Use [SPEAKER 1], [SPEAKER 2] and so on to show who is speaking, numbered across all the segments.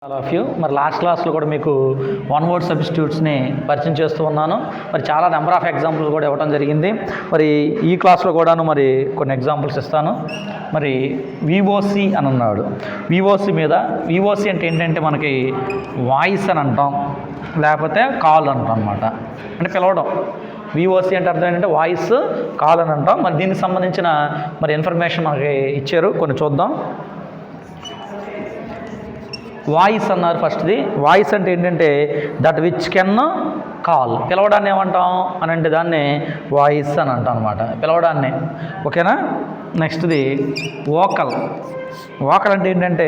[SPEAKER 1] All of you. మరి last క్లాస్లో కూడా మీకు వన్ వర్డ్ సబ్స్టిట్యూట్స్ని పరిచయం చేస్తూ ఉన్నాను. మరి చాలా నెంబర్ ఆఫ్ ఎగ్జాంపుల్స్ కూడా ఇవ్వడం జరిగింది. మరి ఈ క్లాస్లో కూడాను మరి కొన్ని ఎగ్జాంపుల్స్ ఇస్తాను. మరి విఓసి అని అన్నాడు. విఓసి మీద విఓసి అంటే ఏంటంటే మనకి వాయిస్ అని అంటాం, లేకపోతే కాల్ అంటాం అనమాట. అంటే పిలవడం. విఓసి అంటే అర్థం ఏంటంటే వాయిస్, కాల్ అని అంటాం. మరి దీనికి సంబంధించిన మరి ఇన్ఫర్మేషన్ మనకి ఇచ్చారు, కొన్ని చూద్దాం. వాయిస్ అన్నారు ఫస్ట్ది. వాయిస్ అంటే ఏంటంటే దట్ విచ్ కెన్ కాల్, పిలవడాన్ని ఏమంటాం అని అంటే దాన్ని వాయిస్ అని అంటాం అనమాట, పిలవడాన్ని. ఓకేనా. నెక్స్ట్ది వోకల్. వోకల్ అంటే ఏంటంటే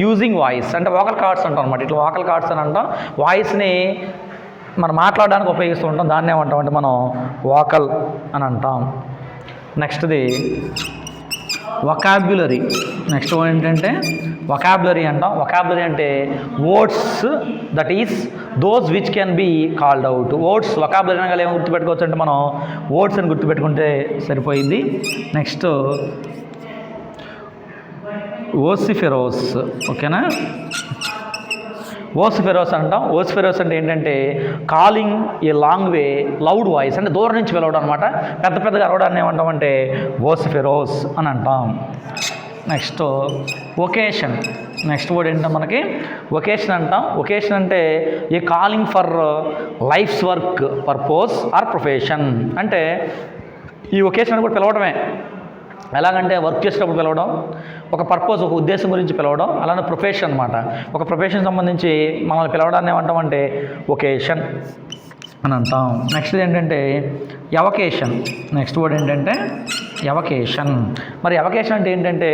[SPEAKER 1] యూజింగ్ వాయిస్, అంటే వోకల్ కార్డ్స్ అంటాం అనమాట. ఇట్లా వోకల్ కార్డ్స్ అని అంటాం. వాయిస్ని మనం మాట్లాడడానికి ఉపయోగిస్తూ ఉంటాం, దాన్ని ఏమంటాం అంటే మనం వోకల్ అని అంటాం. నెక్స్ట్ది వొకాబ్యులరీ. నెక్స్ట్ ఏంటంటే వొకాబులరీ అంటాం. వొకాబులరీ అంటే words that is those which can be called out. Words vocabulary అనగా ఏమో గుర్తుపెట్టుకోవచ్చు అంటే మనం వర్డ్స్ అని గుర్తుపెట్టుకుంటే సరిపోయింది. Next vociferous. ఓకేనా. ఓసిఫెరోస్ అంటాం. ఓసిఫెరోస్ అంటే ఏంటంటే calling a long way loud voice, అంటే దూరం నుంచి పిలవడం అనమాట. పెద్ద పెద్దగా అరవడాన్ని ఏమంటామంటే ఓసిఫెరోస్ అని అంటాం. Next occasion. నెక్స్ట్ వర్డ్ ఏంటంటే మనకి ఒకేషన్ అంటాం. ఒకేషన్ అంటే a calling for life's work purpose or profession. అంటే ఈ ఒకేషన్ కూడా పిలవడమే. ఎలాగంటే వర్క్ చేసేటప్పుడు పిలవడం, ఒక పర్పస్, ఒక ఉద్దేశం గురించి పిలవడం, అలానే ప్రొఫెషన్ అనమాట. ఒక ప్రొఫెషన్ సంబంధించి మనల్ని పిలవడాన్ని ఏమంటామంటే ఒకేషన్ అని అంటాం. నెక్స్ట్ ఏంటంటే ఎవకేషన్. నెక్స్ట్ వర్డ్ ఏంటంటే ఎవకేషన్. మరి ఎవకేషన్ అంటే ఏంటంటే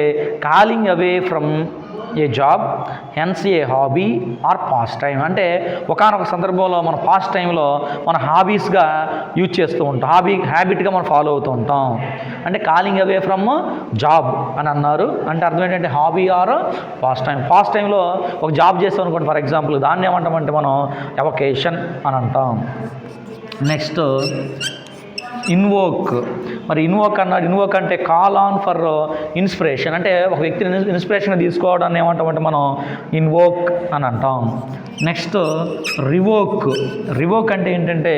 [SPEAKER 1] calling away from A job, hence A hobby are past time. అంటే ఒకానొక సందర్భంలో మన పాస్ట్ టైంలో మన హాబీస్గా యూజ్ చేస్తూ ఉంటాం, హ్యాబిట్గా మనం ఫాలో అవుతూ ఉంటాం. అంటే కాలింగ్ అవే ఫ్రమ్ జాబ్ అని అన్నారు. అంటే అర్థం ఏంటంటే hobby are past time. Past టైంలో ఒక జాబ్ చేస్తాం అనుకోండి ఫర్ ఎగ్జాంపుల్, దాన్ని ఏమంటామంటే మనం ఎవకేషన్ అని అంటాం. Next invoke. మరి ఇన్వోక్ అన్నాడు. ఇన్వోక్ అంటే కాల్ ఆన్ ఫర్ ఇన్స్పిరేషన్, అంటే ఒక వ్యక్తిని ఇన్స్పిరేషన్గా తీసుకోవడాన్ని ఏమంటామంటే మనం ఇన్వోక్ అని అంటాం. Next revoke. రివోక్ అంటే ఏంటంటే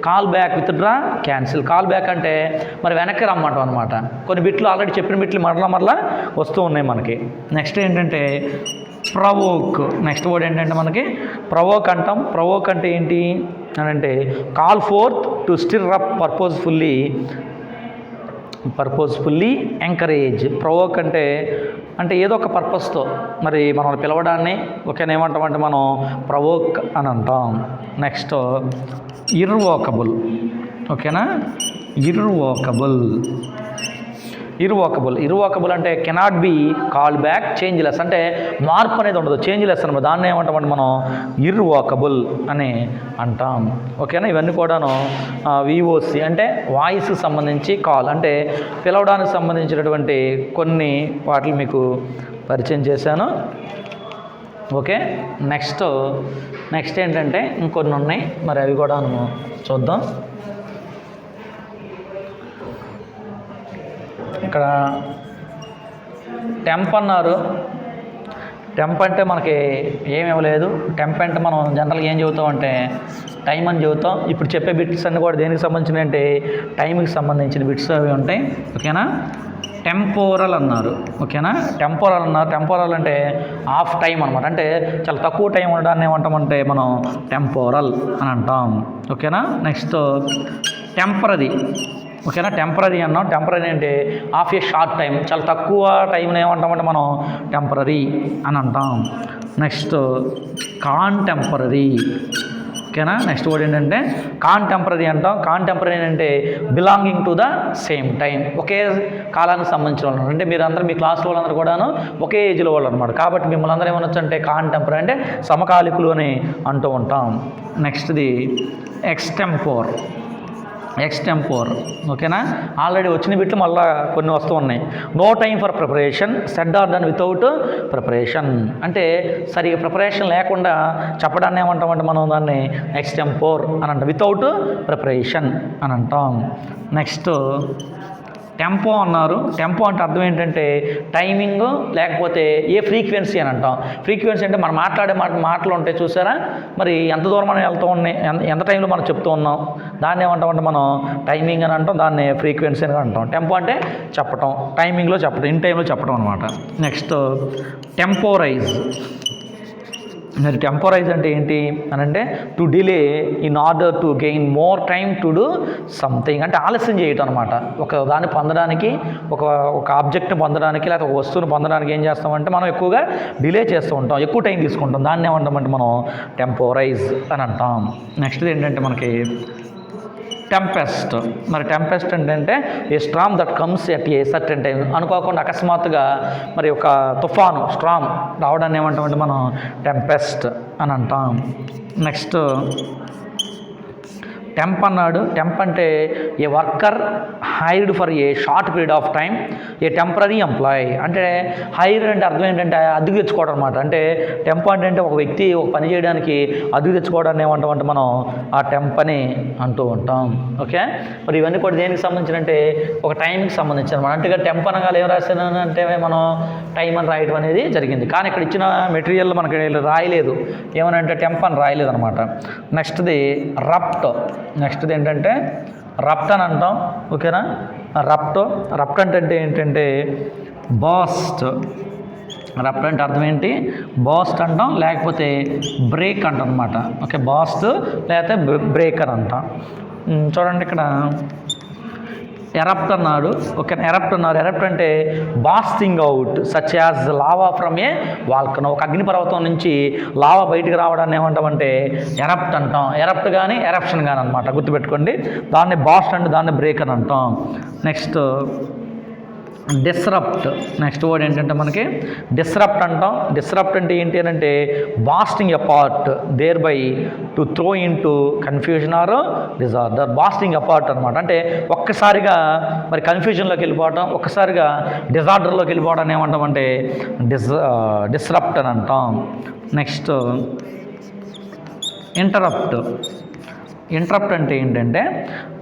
[SPEAKER 1] call back, withdraw, cancel. Call back అంటే మరి వెనక్కి రమ్మంటాం అనమాట. కొన్ని బిట్లు ఆల్రెడీ చెప్పిన బిట్లు మరలా వస్తూ ఉన్నాయి మనకి. నెక్స్ట్ ఏంటంటే ప్రవోక్. నెక్స్ట్ వర్డ్ ఏంటంటే మనకి ప్రవోక్ అంటాం. ప్రవోక్ అంటే ఏంటి అని అంటే call fourth to stir up purposefully encourage. Provoke అంటే ఏదో ఒక పర్పస్తో మరి మనల్ని పిలవడాన్ని ఓకేనా ఏమంటామంటే మనం ప్రవోక్ అని అంటాం. నెక్స్ట్ ఇర్వోకబుల్. ఓకేనా. ఇర్వోకబుల్ అంటే cannot be call back, changeless, అంటే మార్పు అనేది ఉండదు, చేంజ్లెస్ అనమాట. దాన్ని ఏమంటామంటే మనం ఇర్వోకబుల్ అని అంటాం. ఓకేనా. ఇవన్నీ కూడాను విఓసి అంటే వాయిస్కి సంబంధించి, కాల్ అంటే పిలవడానికి సంబంధించినటువంటి కొన్ని వాటిని మీకు పరిచయం చేశాను. ఓకే. నెక్స్ట్ ఏంటంటే ఇంకొన్ని ఉన్నాయి, మరి అవి కూడా చూద్దాం. ఇక్కడ టెంప్ అన్నారు. టెంప్ అంటే మనకి ఏమి ఇవ్వలేదు. టెంప్ అంటే మనం జనరల్గా ఏం చెబుతాం అంటే టైం అని చెబుతాం. ఇప్పుడు చెప్పే బిట్స్ అన్నీ కూడా దేనికి సంబంధించినవి అంటే టైంకి సంబంధించిన బిట్స్ అవి ఉంటాయి. ఓకేనా. టెంపోరల్ అన్నారు. ఓకేనా. టెంపోరల్ అంటే హాఫ్ టైం అనమాట. అంటే చాలా తక్కువ టైం ఉండడాన్ని ఏమంటామంటే మనం టెంపోరల్ అని అంటాం. ఓకేనా. Next temporary. ఓకేనా. టెంపరరీ అన్నాం. టెంపరరీ అంటే హాఫ్ ఏ షార్ట్ టైం, చాలా తక్కువ టైంని ఏమంటామంటే మనం టెంపరరీ అని అంటాం. Next contemporary. ఓకేనా. నెక్స్ట్ వర్డ్ ఏంటంటే కాంటెంపరరీ అంటాం. కాంటెంపరరీ అంటే belonging to the same time, ఒకే కాలానికి సంబంధించిన వాళ్ళు. అంటే మీరందరూ మీ క్లాస్ వాళ్ళందరూ కూడాను ఒకే ఏజ్లో వాళ్ళు అనమాట. కాబట్టి మిమ్మల్ని అందరూ ఏమనొచ్చు అంటే కాంటెంపరరీ అంటే సమకాలికులు అని అంటూ ఉంటాం. నెక్స్ట్ది ఎక్స్టెంపోర్. ఓకేనా. ఆల్రెడీ వచ్చిన బిట్లు మళ్ళీ కొన్ని వస్తూ ఉన్నాయి. No time for preparation, said or done without preparation. అంటే సరిగా ప్రిపరేషన్ లేకుండా చెప్పడాన్ని ఏమంటామంటే మనం దాన్ని ఎక్స్టెంపోర్ అని అంటాం, వితౌట్ ప్రిపరేషన్ అని అంటాం. నెక్స్ట్ టెంపో అన్నారు. టెంపో అంటే అర్థం ఏంటంటే టైమింగ్ లేకపోతే ఏ ఫ్రీక్వెన్సీ అని అంటాం. ఫ్రీక్వెన్సీ అంటే మనం మాట్లాడే మాటలు ఉంటాయి చూసారా, మరి ఎంత దూరం మనం వెళ్తూ ఉన్నాయి, ఎంత టైంలో మనం చెప్తూ ఉన్నాం, దాన్ని ఏమంటామంటే మనం టైమింగ్ అని అంటాం, దాన్ని ఫ్రీక్వెన్సీ అని అంటాం. టెంపో అంటే చెప్పటం, టైమింగ్లో చెప్పటం, ఇన్ టైంలో చెప్పడం అనమాట. నెక్స్ట్ టెంపోరైజ్. మరి టెంపోరైజ్ అంటే ఏంటి అని అంటే to delay in order to gain more time to do something, అంటే ఆలస్యం చేయటం అనమాట. ఒక దాన్ని పొందడానికి, ఒక ఆబ్జెక్ట్ని పొందడానికి లేకపోతే ఒక వస్తువుని పొందడానికి ఏం చేస్తామంటే మనం ఎక్కువగా డిలే చేస్తూ ఉంటాం, ఎక్కువ టైం తీసుకుంటాం, దాన్ని ఏమంటామంటే మనం టెంపోరైజ్ అని అంటాం. నెక్స్ట్ ఏంటంటే మనకి టెంపెస్ట్. మరి టెంపెస్ట్ అంటే a storm that comes at a certain time, అనుకోకుండా అకస్మాత్తుగా మరి ఒక తుఫాను స్ట్రామ్ రావడాన్ని ఏమంటామంటే మనం టెంపెస్ట్ అని అంటాం. నెక్స్ట్ టెంప్ అన్నాడు. టెంప్ అంటే a worker hired for a short period of time a temporary employee, అంటే హైర్ అంటే అర్థం ఏంటంటే అద్దెకు తెచ్చుకోవడం అనమాట. అంటే టెంప్ అంటే ఒక వ్యక్తి ఒక పని చేయడానికి అద్దెకు తెచ్చుకోవడాన్ని ఏమంటామంటే మనం ఆ టెంప్ అని అంటూ ఉంటాం. ఓకే, మరి ఇవన్నీ కూడా దేనికి సంబంధించినంటే ఒక టైంకి సంబంధించిన అనమాట. అంటే టెంప్ అనగానే ఏం రాశాను అంటే మనం టైం అని రాయడం అనేది జరిగింది, కానీ ఇక్కడ ఇచ్చిన మెటీరియల్ మనకి రాయలేదు, ఏమనంటే టెంప్ అని రాయలేదు అనమాట. నెక్స్ట్ది రప్ట్. నెక్స్ట్ది ఏంటంటే రప్ట్ అని అంటాం. ఓకేనా, రప్ట్ అంటే ఏంటంటే బాస్ట్. రప్ట్ అంటే అర్థం ఏంటి, బాస్ట్ అంటాం లేకపోతే బ్రేక్ అంటాం అనమాట. ఓకే, బాస్ట్ లేకపోతే బ్రేక్ అని అంటాం. చూడండి ఇక్కడ ఎరప్ట్ అన్నాడు. ఓకే, ఎరప్ట్ అన్నారు. ఎరప్ట్ అంటే bursting out such as lava from a volcano, ఒక అగ్నిపర్వతం నుంచి లావా బయటికి రావడాన్ని ఏమంటామంటే ఎరప్ట్ అంటాం. ఎరప్ట్ కానీ ఎరప్షన్ కానీ అనమాట, గుర్తుపెట్టుకోండి. దాన్ని బాస్ట్ అంటే దాన్ని బ్రేక్ అని అంటాం. Next disrupt. నెక్స్ట్ వర్డ్ ఏంటంటే మనకి డిస్రప్ట్ అంటాం. డిస్రప్ట్ అంటే ఏంటి అని అంటే bursting apart thereby to throw into confusion or disorder. Bursting apart అనమాట, అంటే ఒక్కసారిగా మరి కన్ఫ్యూజన్లోకి వెళ్ళిపోవటం, ఒక్కసారిగా డిజార్డర్లోకి వెళ్ళిపోవడం ఏమంటామంటే డిస్రప్ట్ అని అంటాం. Next interrupt. ఇంటరప్ట్ అంటే ఏంటంటే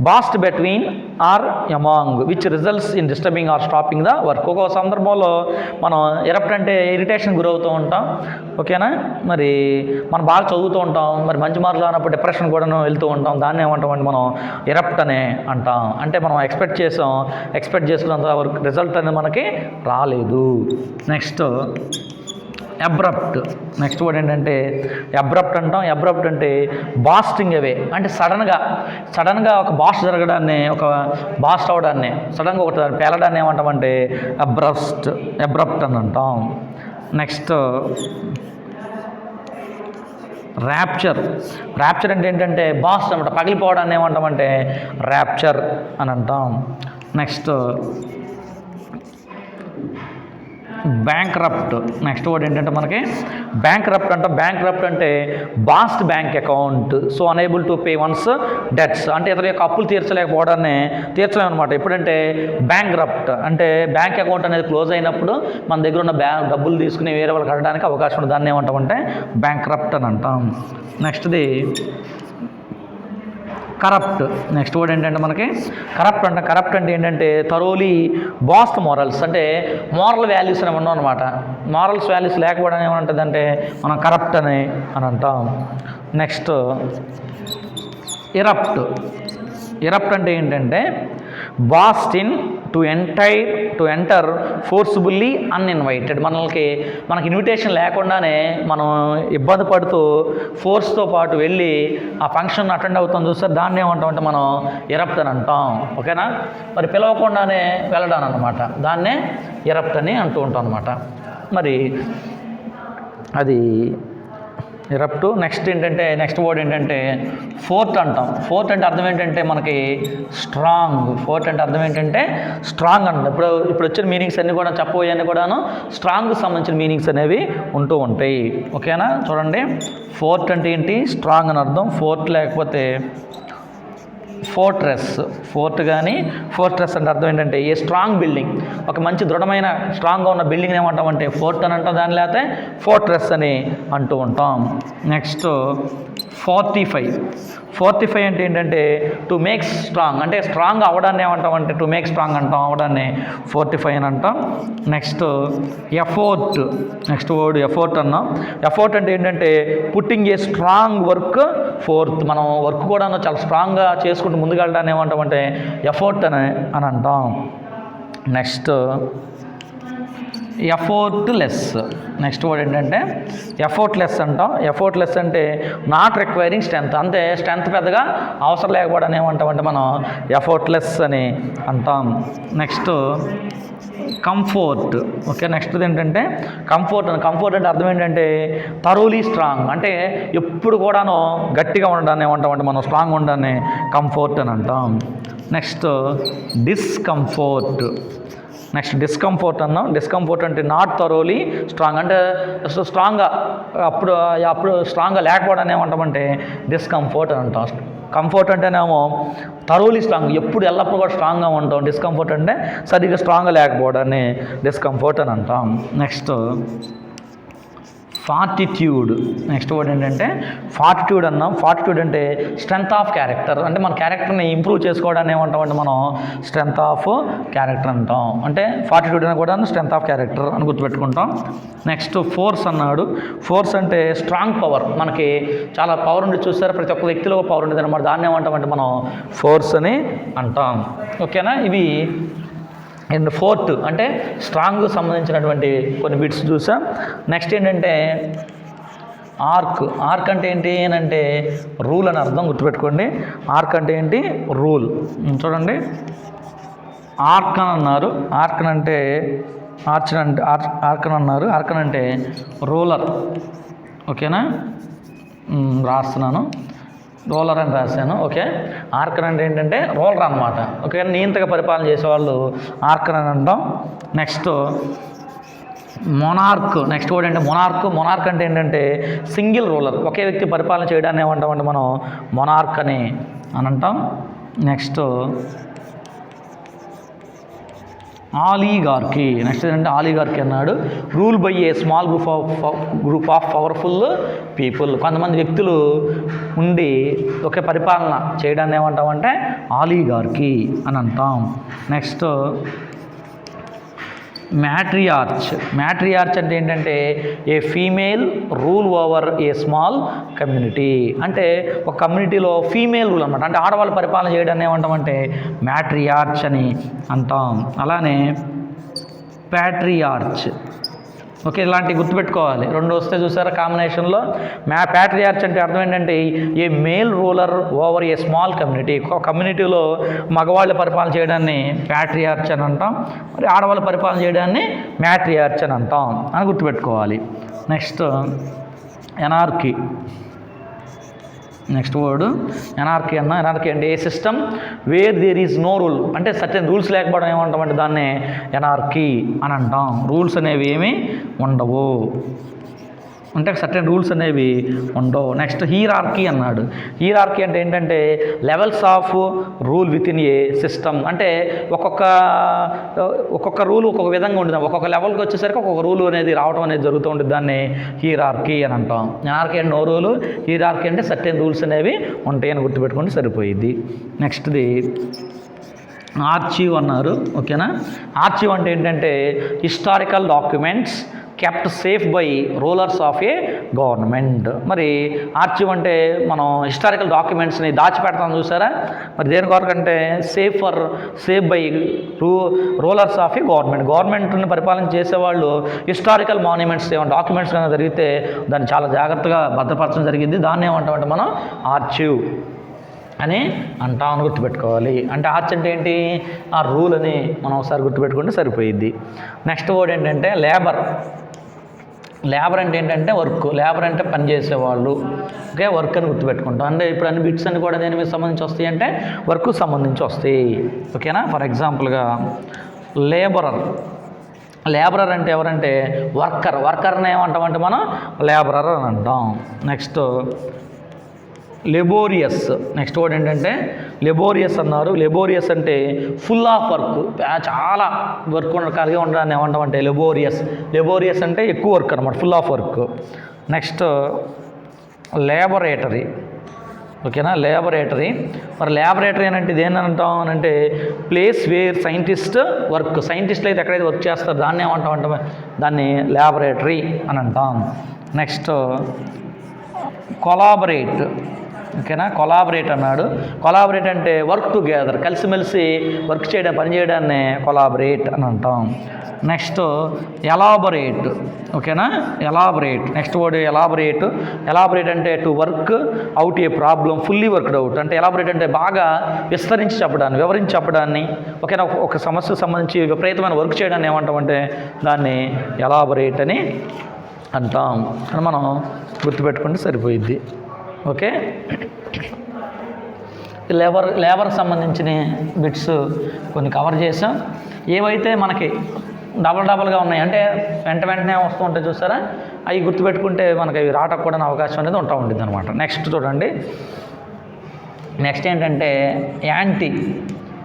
[SPEAKER 1] burst between or among which results in disturbing or stopping the work. ఒక సందర్భంలో మనం ఎరప్ట్ అంటే ఇరిటేషన్ గురవుతూ ఉంటాం. ఓకేనా, మరి మనం బాగా చదువుతూ ఉంటాం, మరి మంచి మార్కులు రానప్పుడు డిప్రెషన్ కూడా వెళ్తూ ఉంటాం, దాన్ని ఏమంటామంటే మనం ఎరప్ట్ అనే అంటాం. అంటే మనం ఎక్స్పెక్ట్ చేసుకున్నంత వరకు రిజల్ట్ అనేది మనకి రాలేదు. Next abrupt. నెక్స్ట్ వర్డ్ ఏంటంటే అబ్రప్ట్ అంటాం. అబ్రప్ట్ అంటే బాస్టింగ్ అవే, అంటే సడన్గా ఒక బాస్ట్ జరగడాన్ని, ఒక బాస్ట్ అవడాన్ని, సడన్గా ఒకటి పేలడాన్ని ఏమంటామంటే అబ్రప్ట్ అని అంటాం. నెక్స్ట్ ర్యాప్చర్ అంటే ఏంటంటే బాస్ట్ అనమాట, పగిలిపోవడాన్ని ఏమంటామంటే ర్యాప్చర్ అని అంటాం. Next bankrupt. నెక్స్ట్ వర్డ్ ఏంటంటే మనకి బ్యాంక్రప్ట్ అంట. బ్యాంక్రప్ట్ అంటే bust bank account so unable to pay one's debts, అంటే ఇతర యొక్క అప్పులు తీర్చలేము అనమాట. ఎప్పుడంటే బ్యాంక్రప్ట్ అంటే బ్యాంక్ అకౌంట్ అనేది క్లోజ్ అయినప్పుడు మన దగ్గర ఉన్న డబ్బులు తీసుకుని వేరే వాళ్ళు కట్టడానికి అవకాశం ఉంది, దాన్ని ఏమంటామంటే బ్యాంక్రప్ట్ అని అంటాం. నెక్స్ట్ది కరప్ట్. నెక్స్ట్ వర్డ్ ఏంటంటే మనకి కరప్ట్ అంటే ఏంటంటే థరోలీ బాస్ట్ మోరల్స్, అంటే మోరల్ వాల్యూస్ అని ఉన్నాం అనమాట. మోరల్స్ వాల్యూస్ లేకపోవడం ఏమంటుంది అంటే మనం కరప్ట్ అని అంటాం. నెక్స్ట్ ఎరప్ట్ అంటే ఏంటంటే burst in to enter forcibly uninvited, మనకి ఇన్విటేషన్ లేకుండానే మనం ఇబ్బంది పడుతూ ఫోర్స్తో పాటు వెళ్ళి ఆ ఫంక్షన్ అటెండ్ అవుతాం చూస్తారు, దాన్ని ఏమంటామంటే మనం ఎరప్ట్ అని అంటాం. ఓకేనా, మరి పిలవకుండానే వెళ్ళడాను అనమాట, దాన్నే ఎరప్ట్ అని అంటూ ఉంటాం అనమాట. మరి అది ఎరప్ట్. నెక్స్ట్ వర్డ్ ఏంటంటే ఫోర్ట్ అంటాం. ఫోర్ట్ అంటే అర్థం ఏంటంటే మనకి స్ట్రాంగ్. ఫోర్ట్ అంటే అర్థం ఏంటంటే స్ట్రాంగ్ అంటాం. ఇప్పుడు వచ్చిన మీనింగ్స్ అన్నీ కూడా చెప్పబోయన్నీ కూడాను స్ట్రాంగ్కి సంబంధించిన మీనింగ్స్ అనేవి ఉంటూ ఉంటాయి. ఓకేనా, చూడండి ఫోర్ట్ అంటే ఏంటి, స్ట్రాంగ్ అని అర్థం. ఫోర్ట్ లేకపోతే ఫోర్ట్ కానీ ఫోర్ట్రెస్ అంటే అర్థం ఏంటంటే ఏ స్ట్రాంగ్ బిల్డింగ్, ఒక మంచి దృఢమైన స్ట్రాంగ్గా ఉన్న బిల్డింగ్ని ఏమంటామంటే ఫోర్ట్ అని అంటాం, దాని లేకపోతే ఫోర్ట్రెస్ అని అంటూ ఉంటాం. నెక్స్ట్ ఫోర్టిఫై అంటే ఏంటంటే టు మేక్ స్ట్రాంగ్, అంటే స్ట్రాంగ్ అవ్వడాన్ని ఏమంటాం అంటే టు మేక్ స్ట్రాంగ్ అంటాం, అవ్వడాన్ని ఫోర్టిఫై అని అంటాం. నెక్స్ట్ ఎఫోర్ట్, నెక్స్ట్ వర్డ్ ఎఫోర్ట్ అన్నాం. ఎఫోర్ట్ అంటే ఏంటంటే putting a strong work fourth, మనం వర్క్ కూడా చాలా స్ట్రాంగ్గా చేసుకుంటూ ముందుకు వెళ్ళడాన్ని ఏమంటాం అంటే ఎఫోర్ట్ అని అంటాం. నెక్స్ట్ ఎఫోర్ట్లెస్, నెక్స్ట్ వర్డ్ ఏంటంటే ఎఫోర్ట్లెస్ అంటాం. ఎఫోర్ట్లెస్ అంటే నాట్ రిక్వైరింగ్ స్ట్రెంత్, అంటే స్ట్రెంత్ పెద్దగా అవసరం లేకపోవడం ఏమంటామంటే మనం ఎఫోర్ట్లెస్ అని అంటాం. Next comfort. ఓకే, నెక్స్ట్ ఏంటంటే కంఫోర్ట్ అంటే అర్థం ఏంటంటే థరోలీ స్ట్రాంగ్, అంటే ఎప్పుడు కూడాను గట్టిగా ఉండడాన్ని ఏమంటామంటే మనం స్ట్రాంగ్ ఉండడాన్ని కంఫోర్ట్ అని అంటాం. నెక్స్ట్ డిస్కంఫోర్ట్ అన్నాం. డిస్కంఫోర్ట్ అంటే నాట్ థరోలీ స్ట్రాంగ్, అంటే స్ట్రాంగ్గా అప్పుడు స్ట్రాంగ్గా లేకపోవడాన్ని ఏమంటామంటే డిస్కంఫోర్ట్ అని అంటాం. కంఫర్ట్ అంటేనేమో థరోలీ స్ట్రాంగ్, ఎప్పుడు ఎల్లప్పుడు కూడా స్ట్రాంగ్గా ఉంటాం. డిస్కంఫర్ట్ అంటే సరిగ్గా స్ట్రాంగ్గా లేకపోవడాన్ని డిస్కంఫర్ట్ అని అంటాం. నెక్స్ట్ ఫార్టిట్యూడ్, నెక్స్ట్ వర్డ్ ఏంటంటే ఫార్టిట్యూడ్ అన్నాం. ఫార్టిట్యూడ్ అంటే స్ట్రెంత్ ఆఫ్ క్యారెక్టర్, అంటే మన క్యారెక్టర్ని ఇంప్రూవ్ చేసుకోవడాన్ని ఏమంటామంటే మనం స్ట్రెంత్ ఆఫ్ క్యారెక్టర్ అంటాం. అంటే ఫార్టిట్యూడ్ అని కూడా స్ట్రెంత్ ఆఫ్ క్యారెక్టర్ అని గుర్తుపెట్టుకుంటాం. నెక్స్ట్ ఫోర్స్ అన్నాడు. ఫోర్స్ అంటే స్ట్రాంగ్ పవర్, మనకి చాలా పవర్ ఉండి చూస్తారు, ప్రతి ఒక్క వ్యక్తిలో పవర్ ఉండేది అనమాట, దాన్ని ఏమంటామంటే మనం ఫోర్స్ అని అంటాం. ఓకేనా, ఇవి అండ్ ఫోర్త్ అంటే స్ట్రాంగ్ సంబంధించినటువంటి కొన్ని బిట్స్ చూసాం. నెక్స్ట్ ఏంటంటే ఆర్క్ అంటే ఏంటి అని అంటే రూల్ అని అర్థం, గుర్తుపెట్టుకోండి. ఆర్క్ అంటే ఏంటి, రూల్. చూడండి, ఆర్క్ అని అన్నారు. ఆర్క్ అంటే ఆర్క్ అంటే రూలర్. ఓకేనా, రాస్తున్నాను, రోలర్ అని రాశాను. ఓకే, ఆర్కర్ అంటే ఏంటంటే రోలర్ అనమాట. ఓకే, నియంతగా పరిపాలన చేసేవాళ్ళు ఆర్కర్ అని అంటాం. నెక్స్ట్ మొనార్క్, నెక్స్ట్ వర్డ్ అంటే మొనార్క్ అంటే ఏంటంటే సింగిల్ రూలర్, ఒకే వ్యక్తి పరిపాలన చేయడాన్ని ఏమంటామంటే మనం మొనార్క్ అని అంటాం. నెక్స్ట్ ఆలిగార్కీ. నెక్స్ట్ ఏంటంటే ఆలిగార్కీ అన్నాడు. Rule by a small group of powerful people, కొంతమంది వ్యక్తులు ఉండి ఒకే పరిపాలన చేయడాన్ని ఏమంటామంటే ఆలిగార్కీ అని అంటాం. నెక్స్ట్ మ్యాట్రియార్చ్ అంటే ఏంటంటే a female rule over a small community, అంటే ఒక కమ్యూనిటీలో ఫీమేల్ రూల్ అనమాట, అంటే ఆడవాళ్ళు పరిపాలన చేయడాన్ని ఏమంటామంటే మ్యాట్రియార్చ్ అని అంటాం. అలానే ప్యాట్రియార్చ్. ఓకే, ఇలాంటివి గుర్తుపెట్టుకోవాలి, రెండు వస్తే చూసారా కాంబినేషన్లో. ప్యాట్రియార్చ్ అంటే అర్థం ఏంటంటే a male ruler over a small community, ఒక కమ్యూనిటీలో మగవాళ్ళు పరిపాలన చేయడాన్ని ప్యాట్రియార్చ్ అని అంటాం, మరి ఆడవాళ్ళు పరిపాలన చేయడాన్ని మ్యాట్రియార్చ్ అని అంటాం అని గుర్తుపెట్టుకోవాలి. Next anarchy. Next word anarchy anarchy అంటే a system where there is no rule, అంటే సర్టెన్ రూల్స్ లేకపోవడం ఏమంటామంటే దాన్ని ఎనార్కీ అని అంటాం. రూల్స్ అనేవి ఏమీ ఉండవు, అంటే సర్టెన్ రూల్స్ అనేవి ఉండవు. నెక్స్ట్ హీరార్కీ అన్నాడు. హీరార్కీ అంటే ఏంటంటే levels of rule with in a system, అంటే ఒక్కొక్క రూల్ ఒక్కొక్క విధంగా ఉంటుంది, ఒక్కొక్క లెవెల్కి వచ్చేసరికి ఒక్కొక్క రూల్ అనేది రావడం అనేది జరుగుతూ ఉంటుంది, దాన్ని హీరార్కీ అని అంటాం. ఎనార్కీ అంటే నో రూలు, హీరార్కీ అంటే సర్టెన్ రూల్స్ అనేవి ఉంటాయని గుర్తుపెట్టుకుంటే సరిపోయిద్ది. నెక్స్ట్ది ఆర్చీవ్ అన్నారు. ఓకేనా, ఆర్చీవ్ అంటే ఏంటంటే historical documents kept safe by rulers of A government. మరి ఆర్చీవ్ అంటే మనం హిస్టారికల్ డాక్యుమెంట్స్ని దాచిపెడతాం చూసారా, మరి దేని కొరకంటే సేఫ్ బై రూలర్స్ ఆఫ్ ఏ గవర్నమెంట్ని పరిపాలన చేసేవాళ్ళు హిస్టారికల్ మాన్యుమెంట్స్ ఏమైనా డాక్యుమెంట్స్ కనుక జరిగితే దాన్ని చాలా జాగ్రత్తగా భద్రపరచడం జరిగింది, దాన్ని ఏమంటామంటే మనం ఆర్చీవ్ అని అంటామని గుర్తుపెట్టుకోవాలి. అంటే ఆర్చ్ అంటే ఏంటి, ఆ రూల్ అని మనం ఒకసారి గుర్తుపెట్టుకుంటే సరిపోయిద్ది. నెక్స్ట్ వర్డ్ ఏంటంటే లేబర్ అంటే ఏంటంటే వర్క్, లేబర్ అంటే పని చేసేవాళ్ళు. ఓకే, వర్క్ అని గుర్తుపెట్టుకుంటాం. అంటే ఇప్పుడు అన్ని బిట్స్ అని కూడా దేని మీద సంబంధించి వస్తాయి అంటే వర్క్ సంబంధించి వస్తాయి. ఓకేనా, ఫర్ ఎగ్జాంపుల్గా లేబరర్ అంటే ఎవరంటే వర్కర్ని ఏమంటామంటే మనం లేబరర్ అని అంటాం. నెక్స్ట్ లెబోరియస్. నెక్స్ట్ వర్డ్ ఏంటంటే లెబోరియస్ అన్నారు. లెబోరియస్ అంటే ఫుల్ ఆఫ్ వర్క్, చాలా వర్క్ కలిగి ఉండడాన్ని ఏమంటామంటే లెబోరియస్ అంటే ఎక్కువ వర్క్ అనమాట, full of work. Next laboratory. ఓకేనా, ల్యాబొరేటరీ. మరి ల్యాబొరేటరీ అని అంటే దేన్ని అంటాం అని అంటే ప్లేస్ వేర్ సైంటిస్ట్ వర్క్. సైంటిస్టులు అయితే ఎక్కడైతే వర్క్ చేస్తారో దాన్ని ఏమంటాం అంటే దాన్ని ల్యాబొరేటరీ అని అంటాం. Next collaborate. ఓకేనా, కొలాబరేట్ అన్నాడు. కొలాబరేట్ అంటే వర్క్ టుగెదర్, కలిసిమెలిసి వర్క్ చేయడం, పని చేయడాన్ని కొలాబరేట్ అని అంటాం. Next elaborate. ఓకేనా, elaborate. Next word elaborate. Elaborate అంటే to work out a problem fully worked out. అంటే ఎలాబొరేట్ అంటే బాగా విస్తరించి చెప్పడాన్ని, వివరించి చెప్పడాన్ని. ఓకేనా, ఒక సమస్యకు సంబంధించి విపరీతమైన వర్క్ చేయడాన్ని ఏమంటామంటే దాన్ని ఎలాబొరేట్ అని అంటాం అని మనం గుర్తుపెట్టుకుంటే సరిపోయిద్ది. ఓకే, లేబర్కి సంబంధించిన బిట్స్ కొన్ని కవర్ చేసాం. ఏవైతే మనకి డబల్గా ఉన్నాయి అంటే వెంటనే వస్తూ ఉంటాయి చూస్తారా, అవి గుర్తుపెట్టుకుంటే మనకి అవి రావడానికి కూడా అవకాశం అనేది ఉంటుంది అనమాట. నెక్స్ట్ చూడండి, నెక్స్ట్ ఏంటంటే యాంటీ.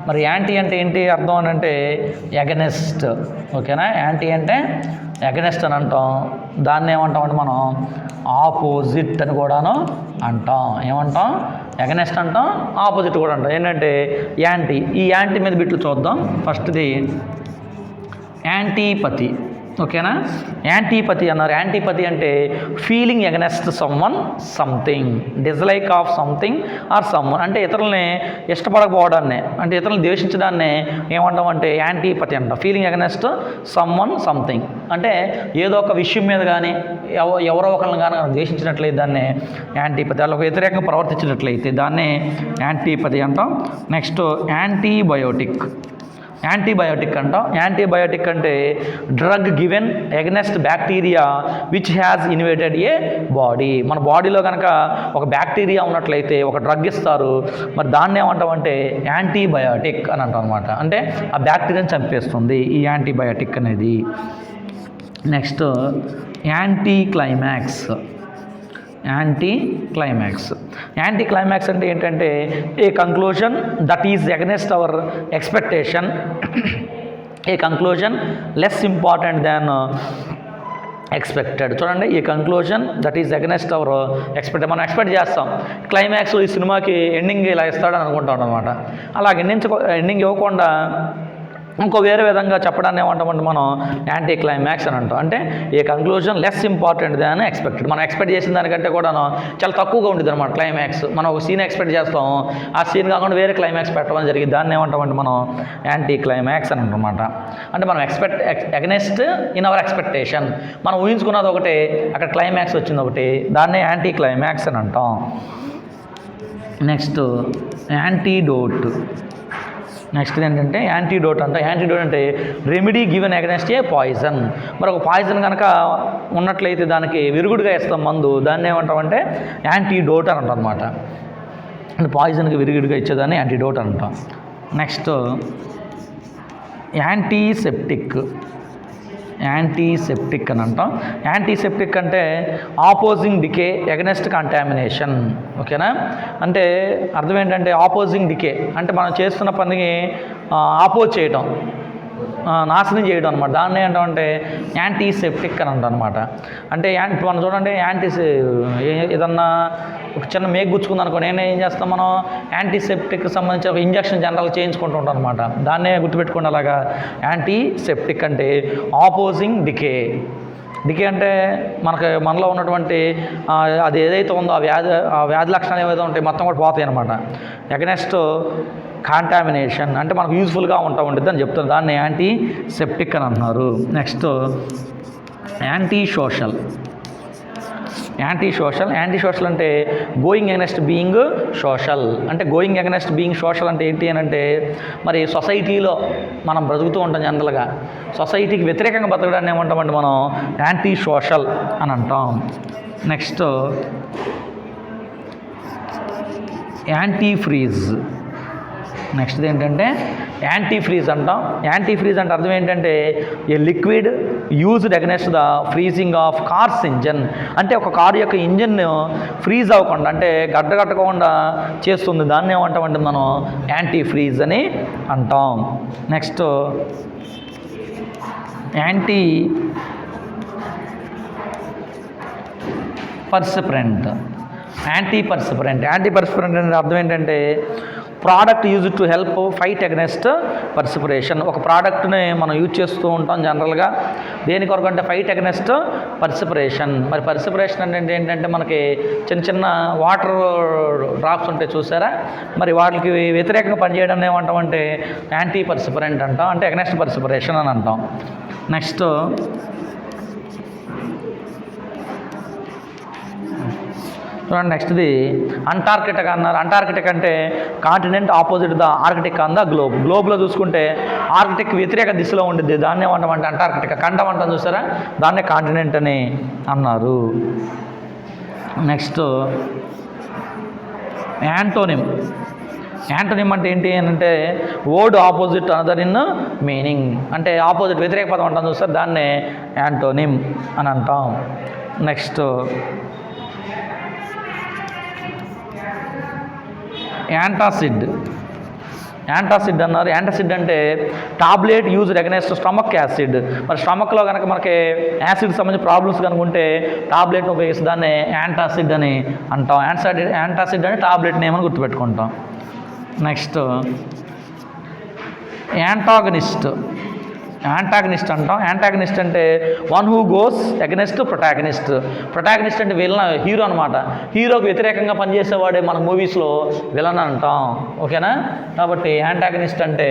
[SPEAKER 1] మరి యాంటీ అంటే ఏంటి అర్థం అని అంటే ఎగనెస్ట్. ఓకేనా, యాంటీ అంటే ఎగనెస్ట్ అని అంటాం. దాన్ని ఏమంటాం అంటే మనం ఆపోజిట్ అని కూడాను అంటాం. ఏమంటాం? ఎగనెస్ట్ అంటాం, ఆపోజిట్ కూడా అంటాం. ఏంటంటే యాంటీ. ఈ యాంటీ మీద బిట్లు చూద్దాం. ఫస్ట్ది యాంటీపతి. ఓకేనా, యాంటీపతి అన్నారు. యాంటీపతి అంటే feeling against someone something, dislike of something or someone. అంటే ఇతరులని ఇష్టపడకపోవడాన్ని, అంటే ఇతరులను ద్వేషించడాన్ని ఏమంటాం అంటే యాంటీపతి అంటాం. ఫీలింగ్ ఎగనెస్ట్ సమ్వన్ సంథింగ్ అంటే ఏదో ఒక విషయం మీద కానీ ఎవరో ఒకరిని కానీ ద్వేషించినట్లయితే దాన్ని యాంటీపతి, వాళ్ళకు వ్యతిరేకంగా ప్రవర్తించినట్లయితే దాన్ని యాంటీపతి అంటాం. Next antibiotic. యాంటీబయోటిక్ అంటాం. యాంటీబయోటిక్ అంటే drug given against bacteria which has invaded A body. మన బాడీలో కనుక ఒక బ్యాక్టీరియా ఉన్నట్లయితే ఒక డ్రగ్ ఇస్తారు, మరి దాన్ని ఏమంటామంటే యాంటీబయోటిక్ అని అంటాం అనమాట. అంటే ఆ బ్యాక్టీరియాని చంపేస్తుంది ఈ యాంటీబయోటిక్ అనేది. Next anti climax. Anti climax. Anti climax అంటే ఏంటంటే a conclusion that is against our expectation, a conclusion less important than expected. చూడండి, ఈ conclusion that is against our expected. మనం ఎక్స్పెక్ట్ చేస్తాం క్లైమాక్స్లో ఈ సినిమాకి ఎండింగ్ ఇలా ఇస్తాడని అనుకుంటాం అనమాట. అలాగే ఎండింగ్ ఇవ్వకుండా ఇంకో వేరే విధంగా చెప్పడాన్ని ఏమంటామంటే మనం యాంటీ క్లైమాక్స్ అని అంటాం. అంటే ఏ conclusion less important than expected. మనం ఎక్స్పెక్ట్ చేసిన దానికంటే కూడా చాలా తక్కువగా ఉంటుంది అనమాట క్లైమాక్స్. మనం ఒక సీన్ ఎక్స్పెక్ట్ చేస్తాం, ఆ సీన్ కాకుండా వేరే క్లైమాక్స్ పెట్టడం జరిగింది, దాన్ని ఏమంటామంటే మనం యాంటీ క్లైమాక్స్ అని అంటామన్నమాట. అంటే మనం ఎగనెస్ట్ ఇన్ అవర్ ఎక్స్పెక్టేషన్, మనం ఊహించుకున్నది ఒకటి, అక్కడ క్లైమాక్స్ వచ్చింది ఒకటి, దాన్నే యాంటీ క్లైమాక్స్ అని అంటాం. Next antidote. నెక్స్ట్ ఏంటంటే యాంటీడోట్ అంట. యాంటీడోట్ అంటే రెమెడీ గివెన్ అగెన్స్ట్ ఏ పాయిజన్. మరి ఒక పాయిజన్ కనుక ఉన్నట్లయితే దానికి విరుగుడుగా ఇస్తాం మందు, దాన్ని ఏమంటామంటే యాంటీడోట్ అని అంటాం అనమాట. అంటే పాయిజన్కి విరుగుడుగా ఇచ్చేదాన్ని యాంటీడోట్ అంటాం. Next antiseptic. యాంటీసెప్టిక్ అని అంటాం. యాంటీసెప్టిక్ అంటే ఆపోజింగ్ డికే ఎగనెస్ట్ కంటామినేషన్. ఓకేనా, అంటే అర్థం ఏంటంటే ఆపోజింగ్ డికే అంటే మనం చేస్తున్న పనికి ఆపోజ్ చేయటం, నాశనం చేయడం అనమాట. దాన్ని ఏంటంటే యాంటీసెప్టిక్ అని అంటాం అనమాట. అంటే మనం చూడండి, ఏదన్నా ఒక చిన్న మేకు గుచ్చుకుంది అనుకో, ఏం చేస్తాం మనం యాంటీసెప్టిక్ సంబంధించిన ఒక ఇంజక్షన్ జనరల్గా చేయించుకుంటూ ఉంటాం అనమాట. దాన్నే గుర్తుపెట్టుకోండి. అలాగా యాంటీసెప్టిక్ అంటే ఆపోజింగ్ డికే. డికే అంటే మనలో ఉన్నటువంటి అది ఏదైతే ఉందో ఆ వ్యాధి లక్షణాలు ఏవైతే ఉంటాయి మొత్తం కూడా పోతాయి అనమాట. ఎగనెస్ట్ కాంటామినేషన్ అంటే మనకు యూజ్ఫుల్గా ఉంటుంది అని చెప్తారు, దాన్ని యాంటీసెప్టిక్ అని అంటున్నారు. Next anti social. Anti social అంటే గోయింగ్ అగెన్స్ట్ బీయింగ్ సోషల్. అంటే గోయింగ్ అగెన్స్ట్ బీయింగ్ సోషల్ అంటే ఏంటి అని అంటే మరి సొసైటీలో మనం బ్రతుకుతూ ఉంటాం జనరల్గా, సొసైటీకి వ్యతిరేకంగా బ్రతకడాన్ని ఏమంటామంటే మనం యాంటీ సోషల్ అని అంటాం. Next anti freeze. నెక్స్ట్ ఏంటంటే యాంటీ ఫ్రీజ్ అంటాం. యాంటీ ఫ్రీజ్ అంటే అర్థం ఏంటంటే a liquid used against the freezing of cars engine. అంటే ఒక కారు యొక్క ఇంజన్ ఫ్రీజ్ అవ్వకుండా అంటే గడ్డగట్టకుండా చేస్తుంది, దాన్ని ఏమంటామంటే మనం యాంటీ ఫ్రీజ్ అని అంటాం. Next anti perspirant. Anti perspirant అంటే అర్థం ఏంటంటే product use to help fight against perspiration. ఒక ప్రోడక్ట్ని మనం యూజ్ చేస్తూ ఉంటాం జనరల్గా దేని కొరకు అంటే ఫైట్ అగెనెస్ట్ పర్సిపరేషన్. మరి పర్సిపరేషన్ అంటే ఏంటంటే మనకి చిన్న చిన్న వాటర్ డ్రాప్స్ ఉంటాయి చూసారా, మరి వాటికి వ్యతిరేకంగా పనిచేయడం ఏమంటామంటే యాంటీ పర్సిపరెంట్ అంటాం, అంటే అగెనెస్ట్ పర్సిపరేషన్ అని అంటాం. నెక్స్ట్ చూడండి, నెక్స్ట్ది అంటార్కిటిక్ అన్నారు. అంటార్కిటిక్ అంటే continent opposite the Arctic on the globe. గ్లోబ్లో చూసుకుంటే ఆర్కిటిక్ వ్యతిరేక దిశలో ఉంటుంది, దాన్ని ఏమంటామంటే అంటార్కిటిక్. ఖండం అంటాం చూసారా, దాన్నే కాంటినెంట్ అని అన్నారు. నెక్స్ట్ యాంటోనిమ్ అంటే ఏంటి అని అంటే word opposite another in meaning, అంటే ఆపోజిట్ వ్యతిరేక పదం అంటాం చూస్తారు, దాన్నే యాంటోనిమ్ అని అంటాం. నెక్స్ట్ యాంటాసిడ్ అన్నారు. యాంటాసిడ్ అంటే tablet use against stomach acid. మరి స్టమక్లో కనుక మనకి యాసిడ్ సంబంధించిన ప్రాబ్లమ్స్ కనుక ఉంటే టాబ్లెట్ని ఉపయోగిస్తే దాన్ని యాంటాసిడ్ అని అంటాం. యాంటాసిడ్ అంటే టాబ్లెట్ నేమ్ అని గుర్తుపెట్టుకుంటాం. నెక్స్ట్ యాంటాగనిస్ట్ అంటాం. యాంటాగనిస్ట్ అంటే one who goes against protagonist అంటే విలన్, హీరో అనమాట. హీరోకి వ్యతిరేకంగా పనిచేసేవాడే మన మూవీస్లో విలన్ అంటాం. ఓకేనా, కాబట్టి యాంటాగనిస్ట్ అంటే